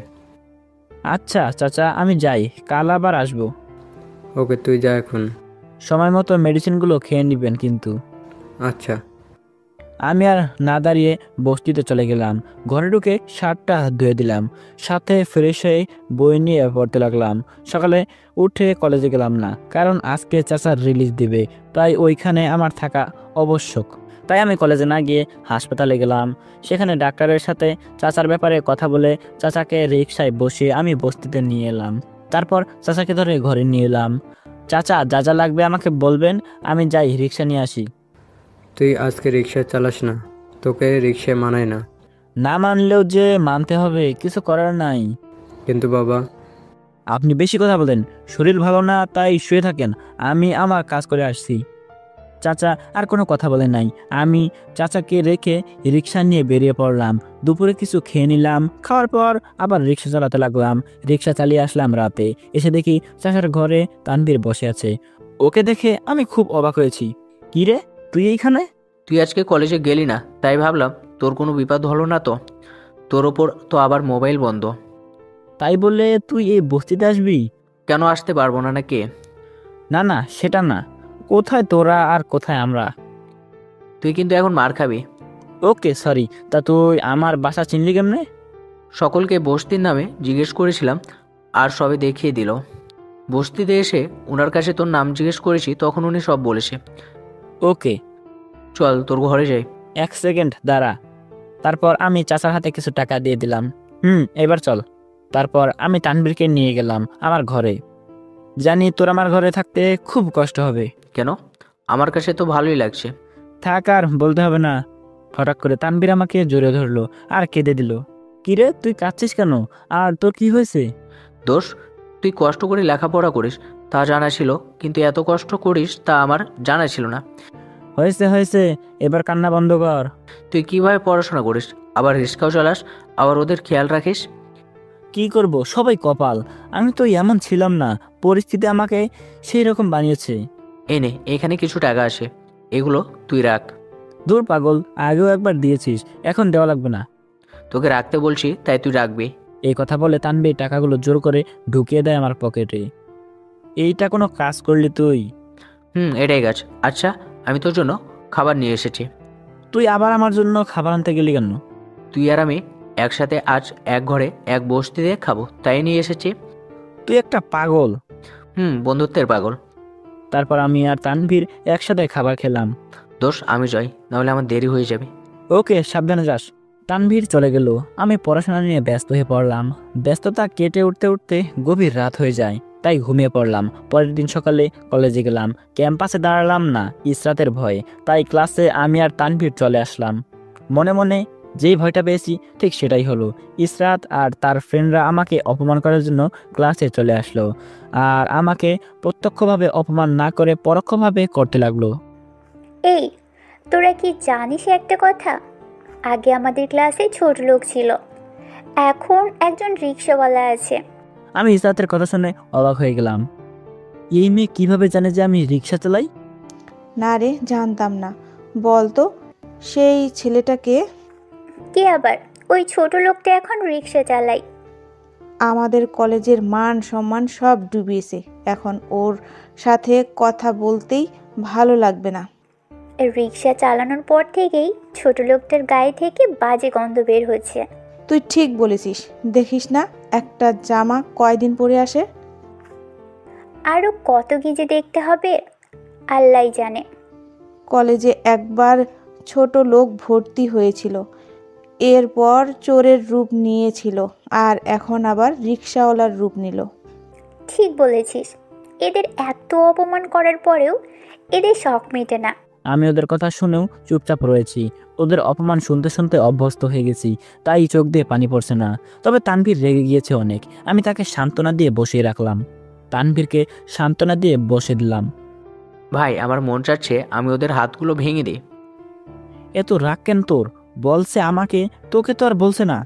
আচ্ছা চাচা, আমি যাই, কাল আবার আসবো। ওকে, তুই যা এখন। সময় মতো মেডিসিনগুলো খেয়ে নেবেন কিন্তু। আচ্ছা। আমি আর না দাঁড়িয়ে বস্তিতে চলে গেলাম। ঘরে ঢুকে শার্টটা ধুয়ে দিলাম, সাথে ফ্রেশ হয়ে বই নিয়ে পড়তে লাগলাম। সকালে উঠে কলেজে গেলাম না, কারণ আজকে চাচার রিলিজ দিবে, তাই ওইখানে আমার থাকা আবশ্যক। তাই আমি কলেজে না গিয়ে হাসপাতালে গেলাম। সেখানে ডাক্তারের সাথে চাচার ব্যাপারে কথা বলে চাচাকে রিকশায় বসিয়ে আমি বস্তিতে নিয়ে এলাম। তারপর চাচাকে ধরে ঘরে নিয়ে এলাম। চাচা, যা যা লাগবে আমাকে বলবেন, আমি যাই রিকশা নিয়ে আসি। তুই আজকে রিক্সা চালাস না, তোকে রিক্সায় মানায় না। না মানলেও যে মানতে হবে, কিছু করার নাই। কিন্তু বাবা, আপনি বেশি কথা বলেন। শরীর ভালো না তাই শুয়ে থাকেন, আমি আমার কাজ করে আসছি। চাচা আর কোনো কথা বলে নাই। আমি চাচাকে রেখে রিক্সা নিয়ে বেরিয়ে পড়লাম। দুপুরে কিছু খেয়ে নিলাম, খাওয়ার পর আবার রিক্সা চালাতে লাগলাম। রিক্সা চালিয়ে আসলাম রাতে। এসে দেখি চাচার ঘরে তানভীর বসে আছে। ওকে দেখে আমি খুব অবাক হয়েছি। কি রে, তুই এইখানে? তুই আজকে কলেজে গেলি না, তাই ভাবলাম তোর কোনো বিপদ হলো না তো। তোর ওপর তো আবার মোবাইল বন্ধ। তাই বলে তুই এই বস্তিতে আসবি? কেন আসতে পারবো না নাকি? না না, সেটা না। কোথায় তোরা আর কোথায় আমরা? তুই কিন্তু এখন মার খাবি। ওকে সরি। তা তুই আমার বাসা চিনলি কেমনে? সকলকে বস্তির নামে জিজ্ঞেস করেছিলাম, আর সবে দেখিয়ে দিল। বস্তিতে এসে ওনার কাছে তোর নাম জিজ্ঞেস করেছি, তখন উনি সব বলেছে। ওকে, চল তোর ঘরে যাই। 1 সেকেন্ড দাঁড়া। তারপর আমি চাচার হাতে কিছু টাকা দিয়ে দিলাম। এবার চল। তারপর আমি তানভীরকে নিয়ে গেলাম আমার ঘরে। জানি তোর আমার ঘরে থাকতে খুব কষ্ট হবে। কেন? আমার কাছে তো ভালোই লাগছে। থাক, আর বলতে হবে না। হঠাৎ করে তানভীর আমাকে জড়িয়ে ধরলো আর কেঁদে দিল। কিরে, তুই কাঁদছিস কেন? আর তোর কি হয়েছে? দোষ, তুই কষ্ট করে লেখাপড়া করিস তা জানা ছিল, কিন্তু এত কষ্ট করিস তা আমার জানা ছিল না। হয়েছে হয়েছে, এবার কান্না বন্ধ কর। তুই কিভাবে পড়াশোনা করিস, আবার রিক্সাও চালাস, আবার ওদের খেয়াল রাখিস? কি করব, সবাই কপাল। আমি তো এমন ছিলাম না, পরিস্থিতি আমাকে সেই রকম বানিয়েছে। এনে এখানে কিছু টাকা আছে, এগুলো তুই রাখ। দূর পাগল, আগেও একবার দিয়েছিস, এখন দেওয়া লাগবে না। তোকে রাখতে বলছি তাই তুই রাখবি। এই কথা বলে তানভীর টাকাগুলো জোর করে ঢুকিয়ে দেয় আমার পকেটে। এইটা কোনো কাজ করলি তুই? এটাই গাছ। আচ্ছা, আমি তোর জন্য খাবার নিয়ে এসেছি। তুই আবার আমার জন্য খাবার আনতে গেলি কেন? তুই আর আমি একসাথে আজ এক ঘরে এক বস্তিতে খাবো, তাই নিয়ে এসেছি। তুই একটা পাগল। বন্ধুত্বের পাগল। তারপর আমি আর তানভীর একসাথে খাবার খেলাম। দোষ, আমি যাই, নাহলে আমার দেরি হয়ে যাবে। ওকে, সাবধানে যাস। তানভীর চলে গেল। আমি পড়াশোনা নিয়ে ব্যস্ত হয়ে পড়লাম। ব্যস্ততা কেটে উঠতে উঠতে গভীর রাত হয়ে যায়, তাই ঘুমিয়ে পড়লাম। পরের দিন সকালে কলেজে গেলাম। ক্যাম্পাসে দাঁড়ালাম না ইসরাতের ভয়ে, তাই ক্লাসে আমি আর তানভীর চলে আসলাম। মনে মনে যেই ভয়টা পেয়েছি ঠিক সেটাই হলো। ইসরাত আর তার ফ্রেন্ডরা আমাকে অপমান করার জন্য ক্লাসে চলে আসলো, আর আমাকে প্রত্যক্ষভাবে অপমান না করে পরোক্ষভাবে করতে লাগলো। এই, তোরা কি জানিস একটা কথা? আগে আমাদের ক্লাসে ছোট লোক ছিল, এখন একজন রিক্সাওয়ালা আছে। আমি ইসরাতের কথা শুনে অবাক হয়ে গেলাম। এই মেয়ে কিভাবে জানে যে আমি রিক্সা চালাই? না রে, জানতাম না। বল তো, সেই ছেলেটাকে? কে আবার? ওই ছোট লোকটা এখন রিক্সা চালায়। আমাদের কলেজের মান সম্মান সব ডুবিয়েছে। এখন ওর সাথে কথা বলতেই ভালো লাগবে না। রিক্সা চালানোর পর থেকেই ছোট লোকটার গায়ে থেকে বাজে গন্ধ বের হচ্ছে। তুই ঠিক বলেছিস। দেখিস না একটা জামা কয়দিন পরে আসে। আরও কত কি যে দেখতে হবে আল্লাহই জানে। কলেজে একবার ছোট লোক ভর্তি হয়েছিল, এরপর চোরের রূপ নিয়েছিল, আর এখন আবার রিক্সাওয়ালার রূপ নিল। ঠিক বলেছিস, এদের এত অপমান করার পরেও এদের শখ মেটে না। আমি ওদের কথা শুনেও চুপচাপ রয়েছি। ওদের অপমান শুনতে শুনতে অভ্যস্ত হয়ে গেছি, তাই চোখ দিয়ে পানি পড়ছে না। তবে তানভীর রেগে গিয়েছে অনেক। আমি তাকে সান্ত্বনা দিয়ে বসিয়ে রাখলাম। তানভীরকে সান্ত্বনা দিয়ে বসে দিলাম। ভাই, আমার মন চাচ্ছে আমি ওদের হাতগুলো ভেঙে দিই। এত রাগ কেন তোর? বলছে আমাকে, তোকে তো আর বলছে না।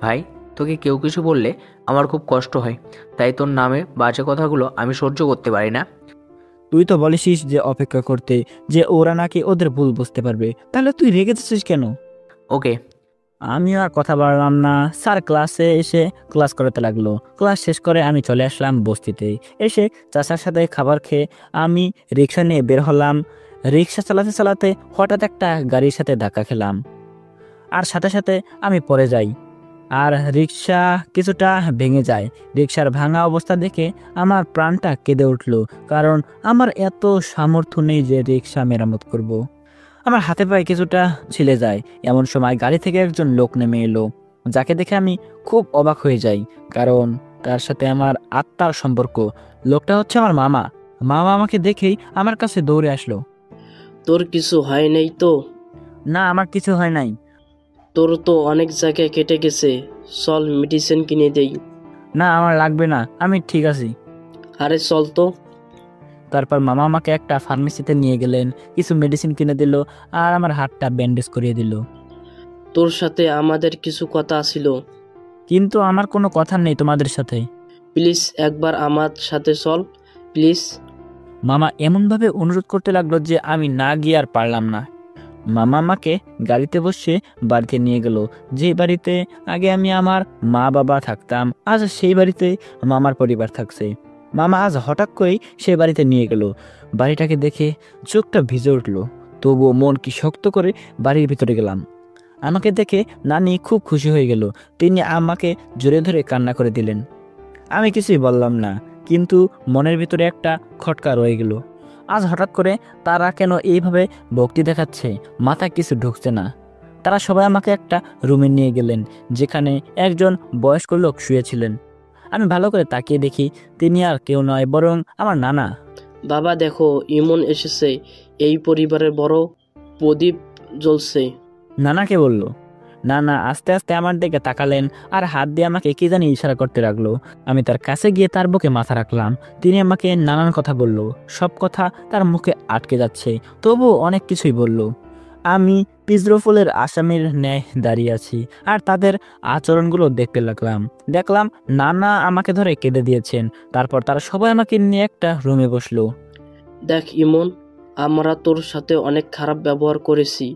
ভাই, তোকে কেউ কিছু বললে আমার খুব কষ্ট হয়, তাই তোর নামে বাজে কথাগুলো আমি সহ্য করতে পারি না। তুই তো বলেছিস যে অপেক্ষা করতে, যে ওরা নাকি ওদের ভুল বুঝতে পারবে, তাহলে তুই রেগে যাচ্ছিস কেন? ওকে। আমি আর কথা বাড়লাম না। স্যার ক্লাসে এসে ক্লাস করাতে লাগলো। ক্লাস শেষ করে আমি চলে আসলাম বস্তিতে। এসে চাচার সাথে খাবার খেয়ে আমি রিক্সা নিয়ে বের হলাম। রিক্সা চালাতে চালাতে হঠাৎ একটা গাড়ির সাথে ধাক্কা খেলাম, আর সাথে সাথে আমি পড়ে যাই, আর রিক্সা কিছুটা ভেঙে যায়। রিক্সার ভাঙা অবস্থা দেখে আমার প্রাণটা কেঁদে উঠল, কারণ আমার এত সামর্থ্য নেই যে রিক্সা মেরামত করব। আমার হাতে পায়ে কিছুটা ছিলে যায়। এমন সময় গাড়ি থেকে একজন লোক নেমে এলো, যাকে দেখে আমি খুব অবাক হয়ে যাই, কারণ তার সাথে আমার আত্মার সম্পর্ক। লোকটা হচ্ছে আমার মামা। মামা আমাকে দেখেই আমার কাছে দৌড়ে আসলো। তোর কিছু হয় নাই তো? না, আমার কিছু হয় নাই। তোর তো অনেক জায়গায় কেটে গেছে, চল মেডিসিন কিনে দেই। না, আমার লাগবে না, আমি ঠিক আছি। আরে চল তো। তারপর মামা আমাকে একটা ফার্মেসিতে নিয়ে গেলেন, কিছু মেডিসিন কিনে দিল, আর আমার হাতটা ব্যান্ডেজ করিয়ে দিল। তোর সাথে আমাদের কিছু কথা ছিল। কিন্তু আমার কোনো কথা নেই তোমাদের সাথে। প্লিজ একবার আমার সাথে চল, প্লিজ। মামা এমনভাবে অনুরোধ করতে লাগলো যে আমি না গিয়ে আর পারলাম না। মামা আমাকে গাড়িতে বসে বাড়িতে নিয়ে গেল, যে বাড়িতে আগে আমি আমার মা বাবা থাকতাম, আজ সেই বাড়িতে মামার পরিবার থাকছে। মামা আজ হঠাৎ করেই সেই বাড়িতে নিয়ে গেল। বাড়িটাকে দেখে চোখটা ভিজে উঠল, তবুও মন কি শক্ত করে বাড়ির ভিতরে গেলাম। আমাকে দেখে নানি খুব খুশি হয়ে গেল। তিনি আমাকে জোরে ধরে কান্না করে দিলেন। আমি কিছুই বললাম না, কিন্তু মনের ভিতরে একটা খটকা রয়ে গেল। আজ হঠাৎ করে তারা কেন এইভাবে ভক্তি দেখাচ্ছে, মাথায় কিছু ঢুকছে না। তারা সবাই আমাকে একটা রুমে নিয়ে গেলেন, যেখানে একজন বয়স্ক লোক শুয়েছিলেন। আমি ভালো করে তাকিয়ে দেখি তিনি আর কেউ নয়, বরং আমার নানা। বাবা দেখো, ইমন এসেছে, এই পরিবারের বড় প্রদীপ জ্বলছে। নানাকে বলল। নানা আস্তে আস্তে আমার দিকে তাকালেন, আর হাত দিয়ে আমাকে কি জানি ইশারা করতে লাগলো। আমি তার কাছে গিয়ে তার বুকে মাথা রাখলাম। তিনি আমাকে নানান কথা বলল, সব কথা তার মুখে আটকে যাচ্ছে, তবুও অনেক কিছুই বলল। আমি পিজরফুলের আসামির ন্যায় দাঁড়িয়ে আছি, আর তাদের আচরণগুলো দেখতে লাগলাম। দেখলাম নানা আমাকে ধরে কেঁদে দিয়েছেন। তারপর তারা সবাই আমাকে নিয়ে একটা রুমে বসলো। দেখ ইমন, আমরা তোর সাথে অনেক খারাপ ব্যবহার করেছি,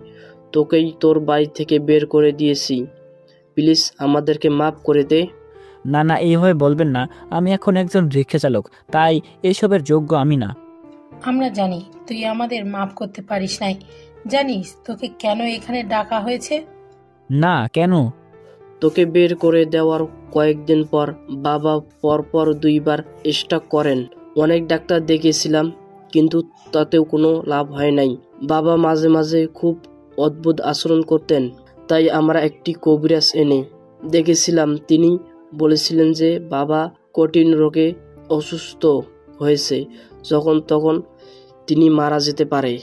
তোকেই তোর বাড়ি থেকে বের করে দিয়েছি, প্লিজ আমাদেরকে মাফ করে দে। না না, এইভাবে বলবেন না। আমি এখন একজন রিক্সা চালক, তাই এইসবের যোগ্য আমি না। আমরা জানি তুই আমাদের মাফ করতে পারিস নাই। জানিস তোকে কেন এখানে ডাকা হয়েছে? না, কেন? তোকে বের করে দেওয়ার কয়েকদিন পর বাবা পরপর 2বার স্ট্রোক করেন। অনেক ডাক্তার দেখিয়েছিলাম, কিন্তু তাতেও কোনো লাভ হয় নাই। বাবা মাঝে মাঝে খুব অদ্ভুত আচরণ করতেন, তাই আমরা একটি কবিরাজ এনে দেখেছিলাম। তিনি বলেছিলেন যে বাবা কঠিন রোগে অসুস্থ হয়েছে, যখন তখন তিনি মারা যেতে পারে।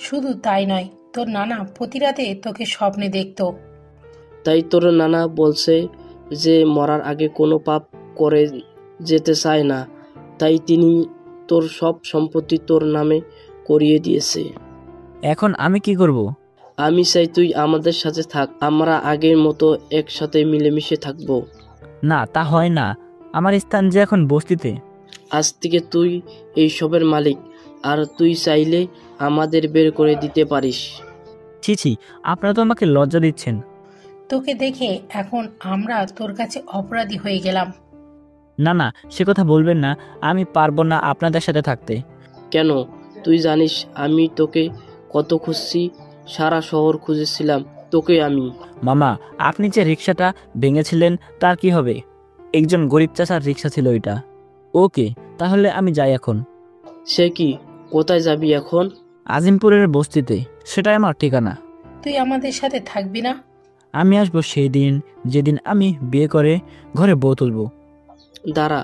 শুধু তাই নয়, তোর নানা প্রতি রাতে তোকে স্বপ্নে দেখতো। তাই তোর নানা বলছে যে মরার আগে কোনো পাপ করে যেতে চায় না, তাই তিনি তোর সব সম্পত্তি তোর নামে করিয়ে দিয়েছে। এখন আমি কি করব? আমি চাই তুই আমাদের সাথে থাক, আমরা আগের মতো একসাথে মিলেমিশে থাকবো। না, তা হয় না। আমার স্থান যে এখন বস্তিতে। আজ থেকে তুই এই সবের মালিক, আর তুই চাইলে আমাদের বের করে দিতে পারিস। ছি ছি, আপনারা তো আমাকে লজ্জা দিচ্ছেন। তোকে দেখে এখন আমরা তোর কাছে অপরাধী হয়ে গেলাম। না না, সে কথা বলবেন না। আমি পারবো না আপনাদের সাথে থাকতে। কেন? তুই জানিস আমি তোকে কত খুঁজছি, সারা শহর খুঁজেছিলাম তোকে আমি। মামা, আপনি যে রিক্সাটা ভেঙেছিলেন তার কি হবে? একজন গরিব চাচার রিক্সা ছিল ওইটা। ওকে, তাহলে আমি যাই এখন। সে কি? কোথায় যাবি এখন? আজিমপুরের বস্তিতে, সেটাই আমার ঠিকানা। তুই আমাদের সাথে থাকবি না? আমি আসবো সেই দিন, যেদিন আমি বিয়ে করে ঘরে বউ তুলব। দাঁড়া,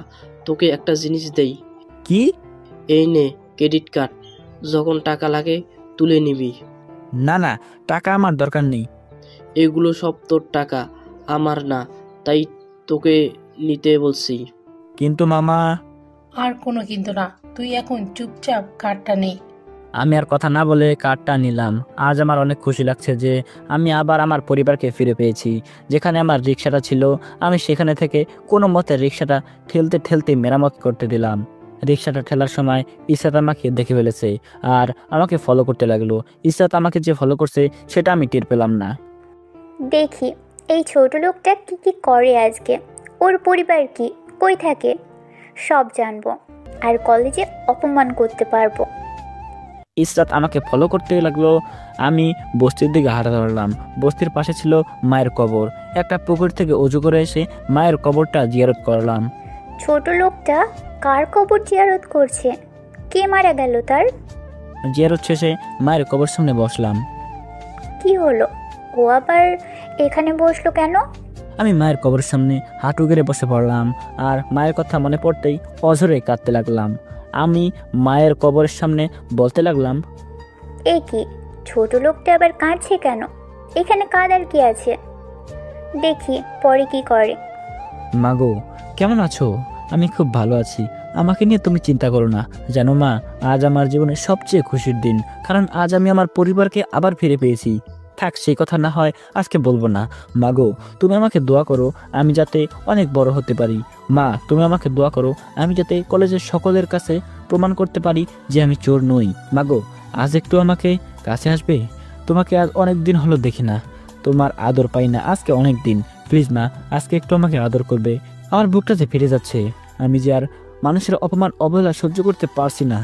তোকে একটা জিনিস দেই। কি? এই নে ক্রেডিট কার্ড, যখন টাকা লাগে তুলে নিবি। না না, টাকা আমার দরকার নেই। এগুলো সব তোর টাকা, আমার না, তাই তোকে নিতে বলছি। কিন্তু মামা। আর কোনো কিন্তু না, তুই এখন চুপচাপ কার্ডটা নে। আমি আর কথা না বলে কার্ডটা নিলাম। আজ আমার অনেক খুশি লাগছে যে আমি আবার আমার পরিবারকে ফিরে পেয়েছি। যেখানে আমার রিক্সাটা ছিল, আমি সেখানে থেকে কোনো মতে রিক্সাটা ঠেলতে ঠেলতে মেরামত করতে দিলাম। রিক্সাটা ঠেলার সময় ইসরাত আমাকে দেখে ফেলেছে আর আমাকে ফলো করতে লাগলো। ইসরাত আমাকে যে ফলো করছে সেটা আমি টের পেলাম না। দেখি এই ছোট লোকটা কি কি করে আজকে, ওর পরিবার কি, কই থাকে, সব জানবো আর কলেজে অপমান করতে পারবো। ইসরাত আমাকে ফলো করতে লাগলো। আমি বস্তির দিকে হাঁটা ধরলাম। বস্তির পাশে ছিল মায়ের কবর। একটা পুকুর থেকে অজু করে এসে মায়ের কবরটা জিয়ারত করলাম। ছোট লোকটা কার কবর জিয়ারত করছে? কে মারা গেল তার? জিয়ারত শেষে মায়ের কবর সামনে বসলাম। কি হলো, ও আবার এখানে বসলো কেন? আমি মায়ের কবরের সামনে হাঁটু গেড়ে বসে পড়লাম আর মায়ের কথা মনে পড়তেই অঝরে কাঁদতে লাগলাম। আমি মায়ের কবরের সামনে বলতে লাগলাম, এ কি, ছোট লোকটা আবার কাঁদছে কেন? এখানে কাঁদার কি আছে? দেখি পরে কি করে। মাগো কেমন আছো? আমি খুব ভালো আছি, আমাকে নিয়ে তুমি চিন্তা করো না। জানো মা, আজ আমার জীবনের সবচেয়ে খুশির দিন, কারণ আজ আমি আমার পরিবারকে আবার ফিরে পেয়েছি। থাক, সেই কথা না হয় আজকে বলবো না। মাগো তুমি আমাকে দোয়া করো আমি যাতে অনেক বড় হতে পারি। মা তুমি আমাকে দোয়া করো আমি যাতে কলেজের সকলের কাছে প্রমাণ করতে পারি যে আমি চোর নই। মাগো আজ একটু আমাকে কাছে আসবে? তোমাকে আজ অনেক দিন হলো দেখি না, তোমার আদর পাই না আজকে অনেক দিন। প্লিজ মা, আজকে একটু আমাকে আদর করবে। আমার বুকটা যে ফেটে যাচ্ছে, আমি যে আর মানুষের অপমান অবহেলা সহ্য করতে পারছি না।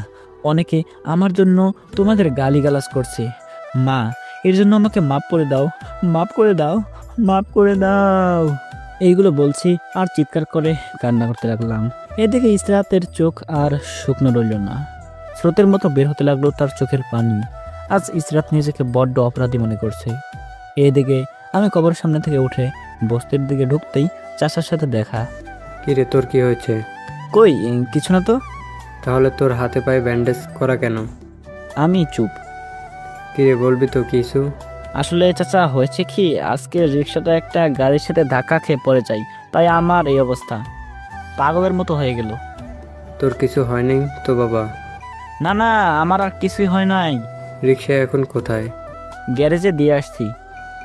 অনেকে আমার জন্য তোমাদের গালিগালাজ করছে। মা এর জন্য আমাকে মাফ করে দাও, মাফ করে দাও, মাফ করে দাও। এইগুলো বলছি আর চিৎকার করে কান্না করতে লাগলাম। এদিকে ইসরাতের চোখ আর শুকনো রইল না, স্রোতের মতো বের হতে লাগলো তার চোখের পানি। আজ ইসরাত নিজেকে বড্ড অপরাধী মনে করছে। এদিকে আমি কবরের সামনে থেকে উঠে বস্তির দিকে ঢুকতেই চাচার সাথে দেখা। কি রে, তোর কি হয়েছে? কই কিছু না তো। তাহলে তোর হাতে পায়ে ব্যান্ডেজ করা কেন? আমি চুপ। কি রে, বলবি তো কিছু? আসলে চাচা হয়েছে কি, আজকে রিক্সাটা একটা গাড়ির সাথে ধাক্কা খেয়ে পড়ে যাই, তাই আমার এই অবস্থা, পাগলের মতো হয়ে গেল। তোর কিছু হয়নি তো বাবা? না না, আমার আর কিছুই হয় নাই। রিক্সা এখন কোথায়? গ্যারেজে দিয়ে আসছি।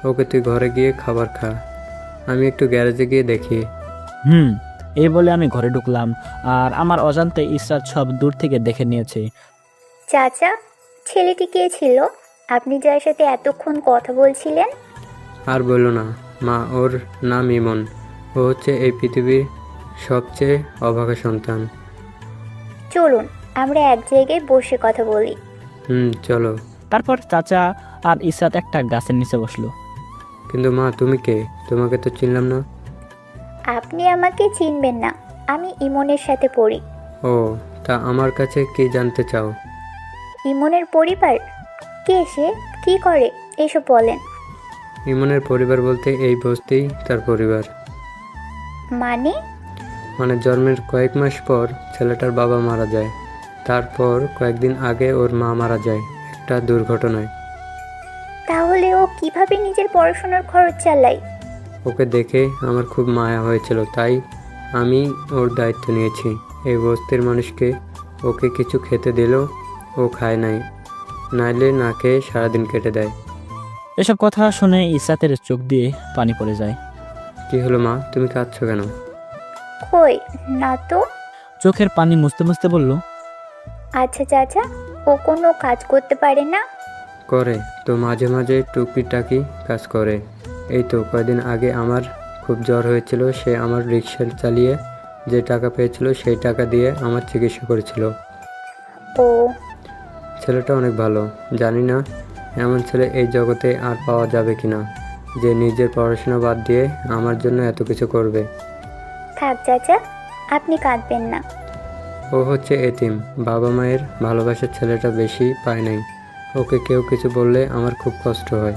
ওকে, তুই ঘরে গিয়ে খাবার খা, আমি একটু গ্যারেজে গিয়ে দেখি। এই বলে আমি ঘরে ঢুকলাম আর আমার অজান্তে ইসরাত সব দূর থেকে দেখে নিয়েছে। চাচা, ছেলেটি কে ছিল আপনি যার সাথে এতক্ষণ কথা বলছিলেন? আর বললো না মা, ওর নাম ইমন। ও হচ্ছে এই পৃথিবীর সবচেয়ে অভাগা সন্তান। চলুন আমরা এক জায়গায় বসে কথা বলি। চলো। তারপর চাচা আর ইসরাত একটা গাছের নিচে বসলো। কিন্তু মা, তুমি কে? তোমাকে তো চিনলাম না। আপনি আমাকে চিনবেন না, আমি ইমনের সাথে পড়ি। ও, তা আমার কাছে কি জানতে চাও? ইমনের পরিবার কে, সে কি করে, এসব বলেন। ইমনের পরিবার বলতে এই বস্তিই তার পরিবার। মানে জন্মের কয়েক মাস পর ছেলেটার বাবা মারা যায়, তারপর কয়েকদিন আগে ওর মা মারা যায় একটা দুর্ঘটনায়। তাহলে ও কিভাবে নিজের পড়াশোনার খরচ চালায়? ওকে দেখে আমার খুব মায়া হয়েছিল, তাই আমি ওর দায়িত্ব নিয়েছি। এই বস্তির মানুষকে ওকে কিছু খেতে দিলেও ও খায় নাই, নাইলে না খেয়ে সারাদিন কেটে দেয়। এসব কথা শুনে ইসরাতের চোখ দিয়ে পানি পড়ে যায়। কি হলো মা, তুমি কাঁদছো কেন? কই না তো। চোখের পানি মুছতে মুছতে বলল, আচ্ছা চাচা, ও কোনো কাজ করতে পারে না? করে তো, মাঝে মাঝে টুকিটাকি কাজ করে। এই তো কয়েকদিন আগে আমার খুব জ্বর হয়েছিল, সে আমার রিক্সা চালিয়ে যে টাকা পেয়েছিল সেই টাকা দিয়ে আমার চিকিৎসা করেছিল। ও, ছেলেটা অনেক ভালো। জানি না এমন ছেলে এই জগতে আর পাওয়া যাবে কিনা, যে নিজের পড়াশোনা বাদ দিয়ে আমার জন্য এত কিছু করবে। থাক চাচা, আপনি কাঁদবেন না। ও হচ্ছে এতিম, বাবা মায়ের ভালোবাসার ছেলেটা বেশি পায় নাই। ওকে কেউ কিছু বললে আমার খুব কষ্ট হয়।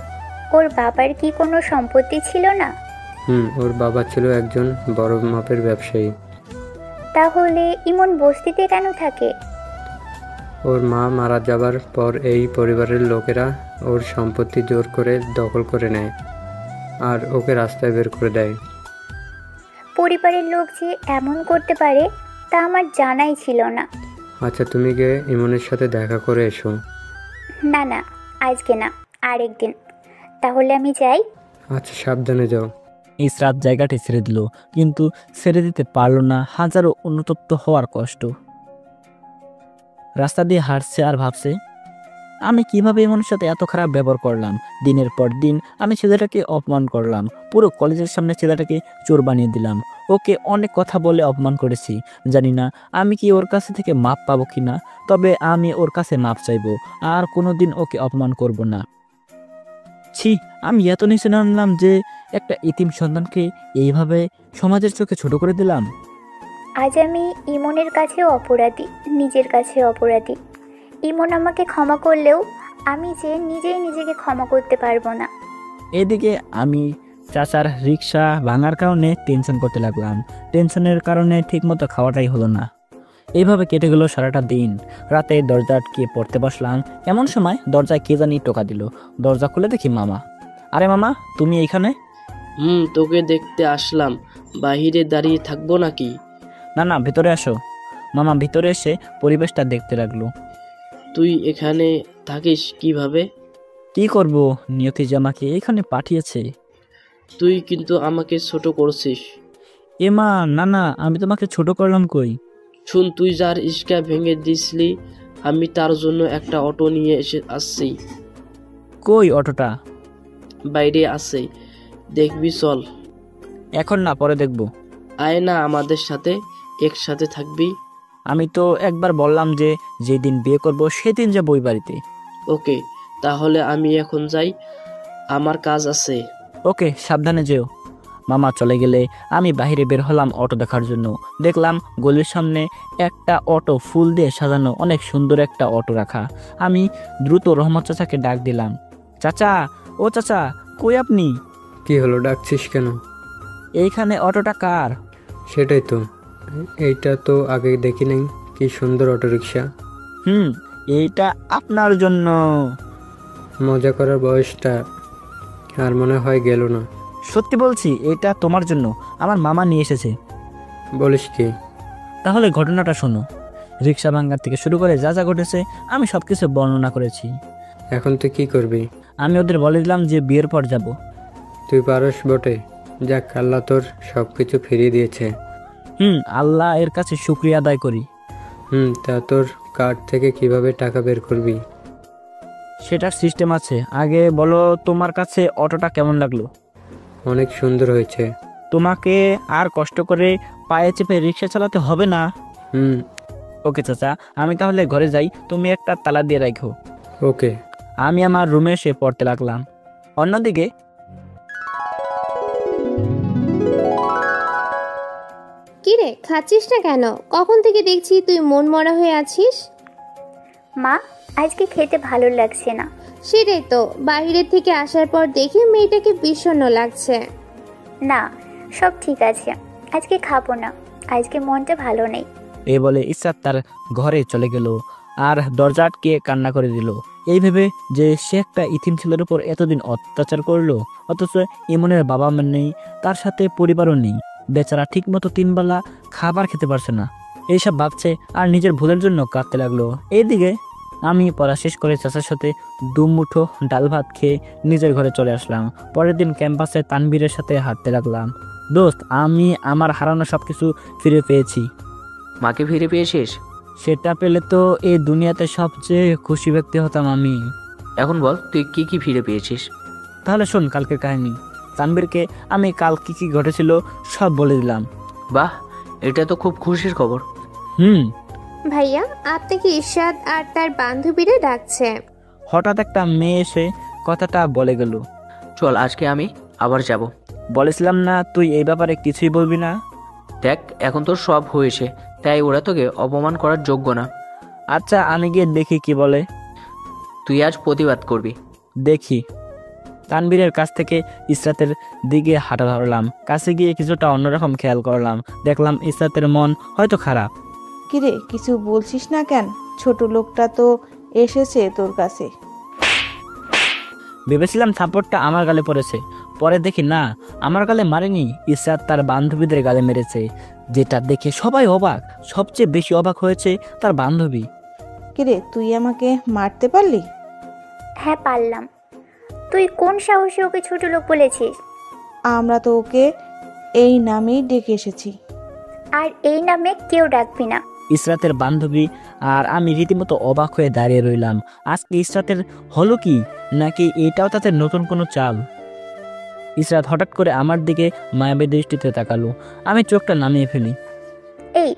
ওর বাবার কি কোনো সম্পত্তি ছিল না? ওর বাবা ছিল একজন বড় মাপের ব্যবসায়ী। তাহলে ইমন বস্তিতে কেন থাকে? ওর মা মারা যাবার পর এই পরিবারের লোকেরা ওর সম্পত্তি জোর করে দখল করে নেয় আর ওকে রাস্তায় বের করে দেয়। পরিবারের লোক যে এমন করতে পারে তা আমার জানাই ছিল না। আচ্ছা, তুমি গিয়ে ইমনের সাথে দেখা করে এসো। না না, আজকে না, আরেকদিন। তাহলে আমি যাই। আচ্ছা, সাবধানে যাও। ইসরাত জায়গাটি ছেড়ে দিল, কিন্তু ছেড়ে দিতে পারল না হাজারো অনুতপ্ত হওয়ার কষ্ট। রাস্তা দিয়ে হাঁটছে আর ভাবছে, আমি কিভাবে এমনের সাথে এত খারাপ ব্যবহার করলাম। দিনের পর দিন আমি ছেলেটাকে অপমান করলাম, পুরো কলেজের সামনে ছেলেটাকে চোর বানিয়ে দিলাম, ওকে অনেক কথা বলে অপমান করেছি। জানি না আমি কি ওর কাছে থেকে মাপ পাবো কিনা, তবে আমি ওর কাছে মাপ চাইবো, আর কোনোদিন ওকে অপমান করব না। ছি, আমি এত নিচে নামলাম যে একটা ইতিম সন্তানকে এইভাবে সমাজের চোখে ছোট করে দিলাম। আজ আমি ইমনের কাছেও অপরাধী, নিজের কাছে অপরাধী। ইমন আমাকে ক্ষমা করলেও আমি যে নিজেই নিজেকে ক্ষমা করতে পারবো না। এদিকে আমি চাচার রিক্সা ভাঙার কারণে টেনশন করতে লাগলাম। টেনশনের কারণে ঠিকমতো খাওয়াটাই হলো না। এইভাবে কেটে গেল সারাটা দিন। রাতে দরজা আটকে পড়তে বসলাম, এমন সময় দরজায় কে জানি টোকা দিল। দরজা খুলে দেখি মামা। আরে মামা, তুমি এইখানে? তোকে দেখতে আসলাম। বাহিরে দাঁড়িয়ে থাকবো নাকি? না না, ভিতরে আসো। মামা ভিতরে এসে পরিবেশটা দেখতে লাগলো। তুই এখানে থাকিস কিভাবে? কি করব, নিয়তি যে আমাকে এখানে পাঠিয়েছে। তুই কিন্তু আমাকে ছোট করছিস। এ মা, না না, আমি তোমাকে ছোট করলাম কই? শুন, তুই যার ইস্কা ভেঙে দিসলি, আমি তার জন্য একটা অটো নিয়ে আসছি। কই অটোটা? বাইরে আছে, দেখবি চল। এখন না, পরে দেখব। আয় না আমাদের সাথে, একসাথে থাকবি। আমি তো একবার বললাম যে যেদিন বিয়ে করব সেদিন যাবো ওই বাড়িতে। ওকে, তাহলে আমি এখন যাই, আমার কাজ আছে। ওকে, সাবধানে যেও। মামা চলে গেলে আমি বাইরে বের হলাম অটো দেখার জন্য। দেখলাম গলির সামনে একটা অটো, ফুল দিয়ে সাজানো, অনেক সুন্দর একটা অটো রাখা। আমি দ্রুত রহমত চাচাকে ডাক দিলাম। চাচা, ও চাচা, কই আপনি? কি হলো, ডাকছিস কেন? এইখানে অটোটা কার? সেটাই তো, এইটা তো আগে দেখি নাই। কি সুন্দর অটোরিকশা। এইটা আপনার জন্য। মজা করার বয়সটা আর মনে হয় গেল না। সত্যি বলছি, এটা তোমার জন্য, আমার মামা নিয়ে এসেছে। বলিস কি? তাহলে ঘটনাটা শোনো। রিক্সা ভাঙার থেকে শুরু করে যা যা ঘটেছে আমি সবকিছু বর্ণনা করেছি। এখন তুই কি করবি? আমি ওদের বলে দিলাম যে বিয়ের পর যাব। তুই পারস বটে। যাক, আল্লাহ তোর সব কিছু ফিরিয়ে দিয়েছে। আল্লাহ এর কাছে শুকরিয়া আদায় করি। তা তোর কার্ড থেকে কিভাবে টাকা বের করবি? সেটার সিস্টেম আছে। আগে বলো, তোমার কাছে অটোটা কেমন লাগলো? অনেক সুন্দর হয়েছে। তোমাকে আর কষ্ট করে পায়ে চেপে রিক্সা চালাতে হবে না। ওকে চাচা, আমি তাহলে ঘরে যাই, তুমি একটা তালা দিয়ে রাখো। ওকে। আমি আমার রুমে এসে পড়তে লাগলাম। অন্যদিকে কিরে, খাচ্ছিস না কেন? কখন থেকে দেখছি তুই মন মরা হয়ে আছিস। মা, আজকে খেতে ভালো লাগছে না। সেটাই তো, বাইরের থেকে আসার পর দেখি মেয়েটাকে বিষণ্ণ লাগছে। না, সব ঠিক আছে, আজকে খাবো না, আজকে মনটা ভালো নেই। এই বলে ইসরাত তার ঘরে চলে গেল আর দরজা আটকে কান্না করে দিল। এই ভেবে যে সে একটা ইতিম ছেলের উপর এতদিন অত্যাচার করলো, অথচ ইমনের বাবা মা নেই, তার সাথে পরিবারও নেই। বেচারা ঠিকমতো 3 বেলা খাবার খেতে পারছে না। এইসব ভাবছে আর নিজের ভুলের জন্য কাঁদতে লাগলো। এইদিকে আমি পড়া শেষ করে চাচার সাথে দুমুঠো ডাল ভাত খেয়ে নিজের ঘরে চলে আসলাম। পরের দিন ক্যাম্পাসে তানবীরের সাথে হাঁটতে লাগলাম। দোস্ত, আমি আমার হারানো সবকিছু ফিরে পেয়েছি। মাকে ফিরে পেয়েছিস? সেটা পেলে তো এই দুনিয়াতে সবচেয়ে খুশি ব্যক্তি হতাম আমি। এখন বল, তুই কি কি ফিরে পেয়েছিস? তাহলে শোন কালকের কাহিনী। তানবীরকে আমি কাল কি কি ঘটেছিল সব বলে দিলাম। বাহ, এটা তো খুব খুশির খবর। ভাইয়া, আপনাকে ইরশাদ আর তার বান্ধবীরা ডাকছে। হঠাৎ একটা মেয়ে এসে কথাটা বলে গেল। চল, আজকে আমি আবার যাব। বলেছিলাম না তুই এই ব্যাপারে কিছুই বলবি না? দেখ, এখন তোর সব হয়েছে, তাই ওরা তোকে অপমান করার যোগ্য না। আচ্ছা, আমি গিয়ে দেখি কি বলে। তুই আজ প্রতিবাদ করবি। দেখি। তানবীরের কাছ থেকে ইসরাতের দিকে হাঁটা ধরলাম। কাছে গিয়ে কিছুটা অন্যরকম খেয়াল করলাম। দেখলাম ইসরাতের মন হয়তো খারাপ। কিরে, কিছু বলছিস না কেন? ছোট লোকটা তো এসেছে তোর কাছে। ভেবেছিলাম থাপ্পড়টা আমার গালে পড়েছে, পরে দেখি না, আমার গালে মারেনি, ইসরাত তার বান্ধবীদের গালে মেরেছে। যেটা দেখে সবাই অবাক, সবচেয়ে বেশি অবাক হয়েছে তার বান্ধবী। কিরে, তুই আমাকে মারতে পারলি? হ্যাঁ পারলাম। তুই কোন সাহসে ওকে ছোট লোক বলেছিস? আমরা তো ওকে এই নামেই ডেকে এসেছি। আর এই নামে কেউ ডাকবি না। ইসরাতের বান্ধবী আর আমি রীতিমতো অবাক হয়ে দাঁড়িয়ে রইলাম। আজকে ইসরাতের হলো কি, নাকি এটাও তাদের নতুন কোনো চাল? ইসরাত হঠাৎ করে আমার দিকে মায়াবী দৃষ্টিতে তাকালো। আমি চোখটা নামিয়ে ফেলি। এই,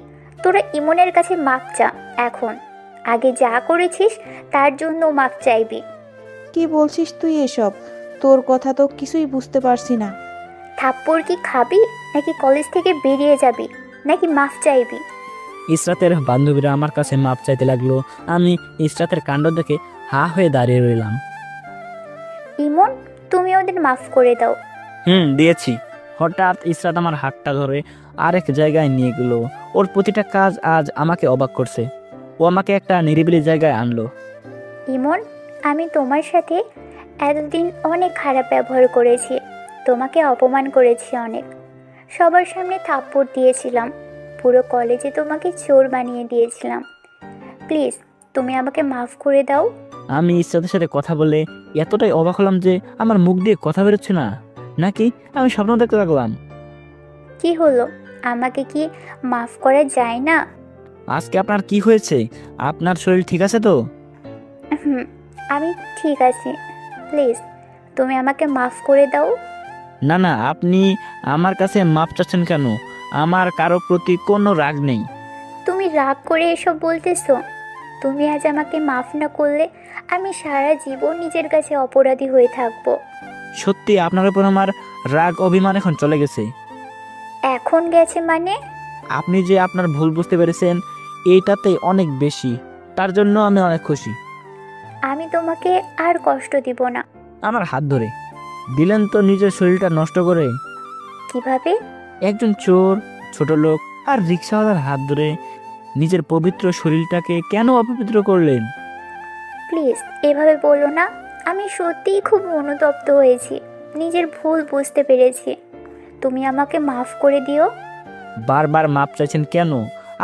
তোরা ইমনের কাছে মাপ চা এখন। আগে যা করেছিস তার জন্য মাপ চাইবি। কি বলছিস তুই এসব? তোর কথা তো কিছুই বুঝতে পারছি না। থাপ্পড় কি খাবি, নাকি কলেজ থেকে বেরিয়ে যাবি, নাকি মাফ চাইবি? ইসরাতের বান্ধবীরা আমার কাছে মাপ চাইতে লাগলো। আমি ইসরাতের কাণ্ড দেখে হা হয়ে দাঁড়িয়ে রইলাম। ইমন, তুমি ওদের মাফ করে দাও। দিয়েছি। হঠাৎ ইসরাত আমার হাতটা ধরে আরেক জায়গায় নিয়ে গেল। ওর প্রতিটা কাজ আজ আমাকে অবাক করছে। ও আমাকে একটা নিরিবিলি জায়গায় আনলো। ইমন, আমি তোমার সাথে এতদিন অনেক খারাপ ব্যবহার করেছি, তোমাকে অপমান করেছি অনেক। সবার সামনে থাপ্পড় দিয়েছিলাম, পুরো কলেজে তোমাকে চোর বানিয়ে দিয়েছিলাম। প্লিজ তুমি আমাকে মাফ করে দাও। আমি ইসরাতের সাথে কথা বলে এতটাই অবাক হলাম যে আমার মুখ দিয়ে কথা বেরোচ্ছে না, নাকি আমি স্বপ্ন দেখতে লাগলাম। কি হলো, আমাকে কি মাফ করা যায় না? আজকে আপনার কি হয়েছে? আপনার শরীর ঠিক আছে তো? আমি ঠিক আছি। প্লিজ তুমি আমাকে মাফ করে দাও। না না, আপনি আমার কাছে মাপ চাচ্ছেন কেন? আমার কারো প্রতি কোনো রাগ নেই। তুমি রাগ করে এসব বলতেছো? তুমি আজ আমাকে মাফ না করলে আমি সারা জীবন নিজের কাছে অপরাধী হয়ে থাকবো। সত্যি আপনার উপর আমার রাগ অভিমান এখন চলে গেছে। এখন গেছে মানে? আপনি যে আপনার ভুল বুঝতে পেরেছেন এইটাতে অনেক বেশি, তার জন্য আমি অনেক খুশি। আমি তোমাকে আর কষ্ট দিব না। আমার হাত ধরে দিলেন তো নিজের শরীরটা নষ্ট করে। কিভাবে? একজন চোর, ছোট লোক আর রিক্সাওয়ালার হাত ধরে নিজের পবিত্র শরীরটাকে কেন অপবিত্র করলেন? প্লিজ এভাবে বলো না। আমি সত্যিই খুব অনুতপ্ত হয়েছি, নিজের ভুল বুঝতে পেরেছি। তুমি আমাকে মাফ করে দিও। বারবার মাপ চাইছেন কেন?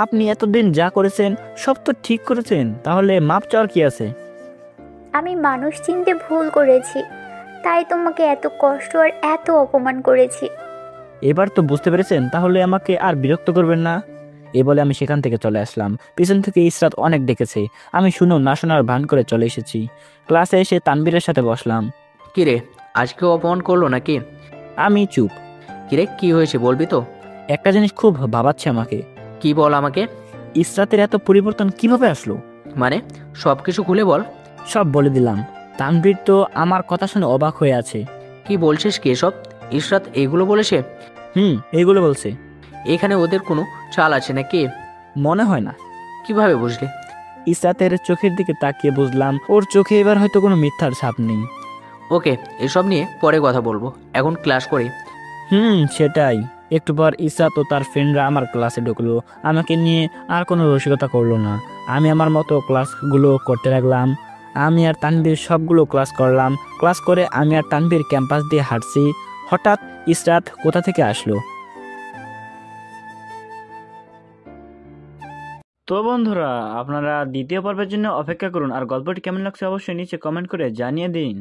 আপনি এতদিন যা করেছেন সব তো ঠিক করেছেন, তাহলে মাপ চাওয়ার কি আছে? আমি মানুষ চিনতে ভুল করেছি, তাই তোমাকে এত কষ্ট আর এত অপমান করেছি। এবার তো বুঝতে পেরেছেন, তাহলে আমাকে আর বিরক্ত করবেন না। এ বলে আমি সেখান থেকে চলে আসলাম। পিছন থেকে ইসরাত অনেক ডেকেছে, আমি শুনেও না শোনার ভান করে চলে এসেছি। ক্লাসে এসে তানবীরের সাথে বসলাম। কিরে, আজকেও অপমান করলো নাকি? আমি চুপ। কিরে, কি হয়েছে বলবি তো? একটা জিনিস খুব ভাবাচ্ছে আমাকে। কি বল আমাকে। ইসরাতের এত পরিবর্তন কিভাবে আসলো? মানে সব কিছু খুলে বল। সব বলে দিলাম। তানবীর তো আমার কথা শুনে অবাক হয়ে আছে। কি বলছিস কি এসব? ইসরাত এগুলো বলেছে? এইগুলো বলছে। এখানে ওদের কোনো চাল আছে নাকি? মনে হয় না। কিভাবে বুঝলি? ইসরাতের চোখের দিকে তাকিয়ে বুঝলাম ওর চোখে এবার হয়তো কোনো মিথ্যার ছাপ নেই। ওকে, এসব নিয়ে পরে কথা বলবো, এখন ক্লাস করি। সেটাই। একটু পর ইসরাত ও তার ফ্রেন্ডরা আমার ক্লাসে ঢুকলো। আমাকে নিয়ে আর কোনো রসিকতা করলো না। আমি আমার মতো ক্লাসগুলো করতে লাগলাম। আমি আর তানবীর সবগুলো ক্লাস করলাম। ক্লাস করে আমি আর তানবীর ক্যাম্পাস দিয়ে হাঁটছি। হঠাৎ ইসরাত কোথা থেকে আসলো। তো বন্ধুরা, আপনারা দ্বিতীয় পর্বের জন্য অপেক্ষা করুন। আর গল্পটি কেমন লাগছে অবশ্যই নিচে কমেন্ট করে জানিয়ে দিন।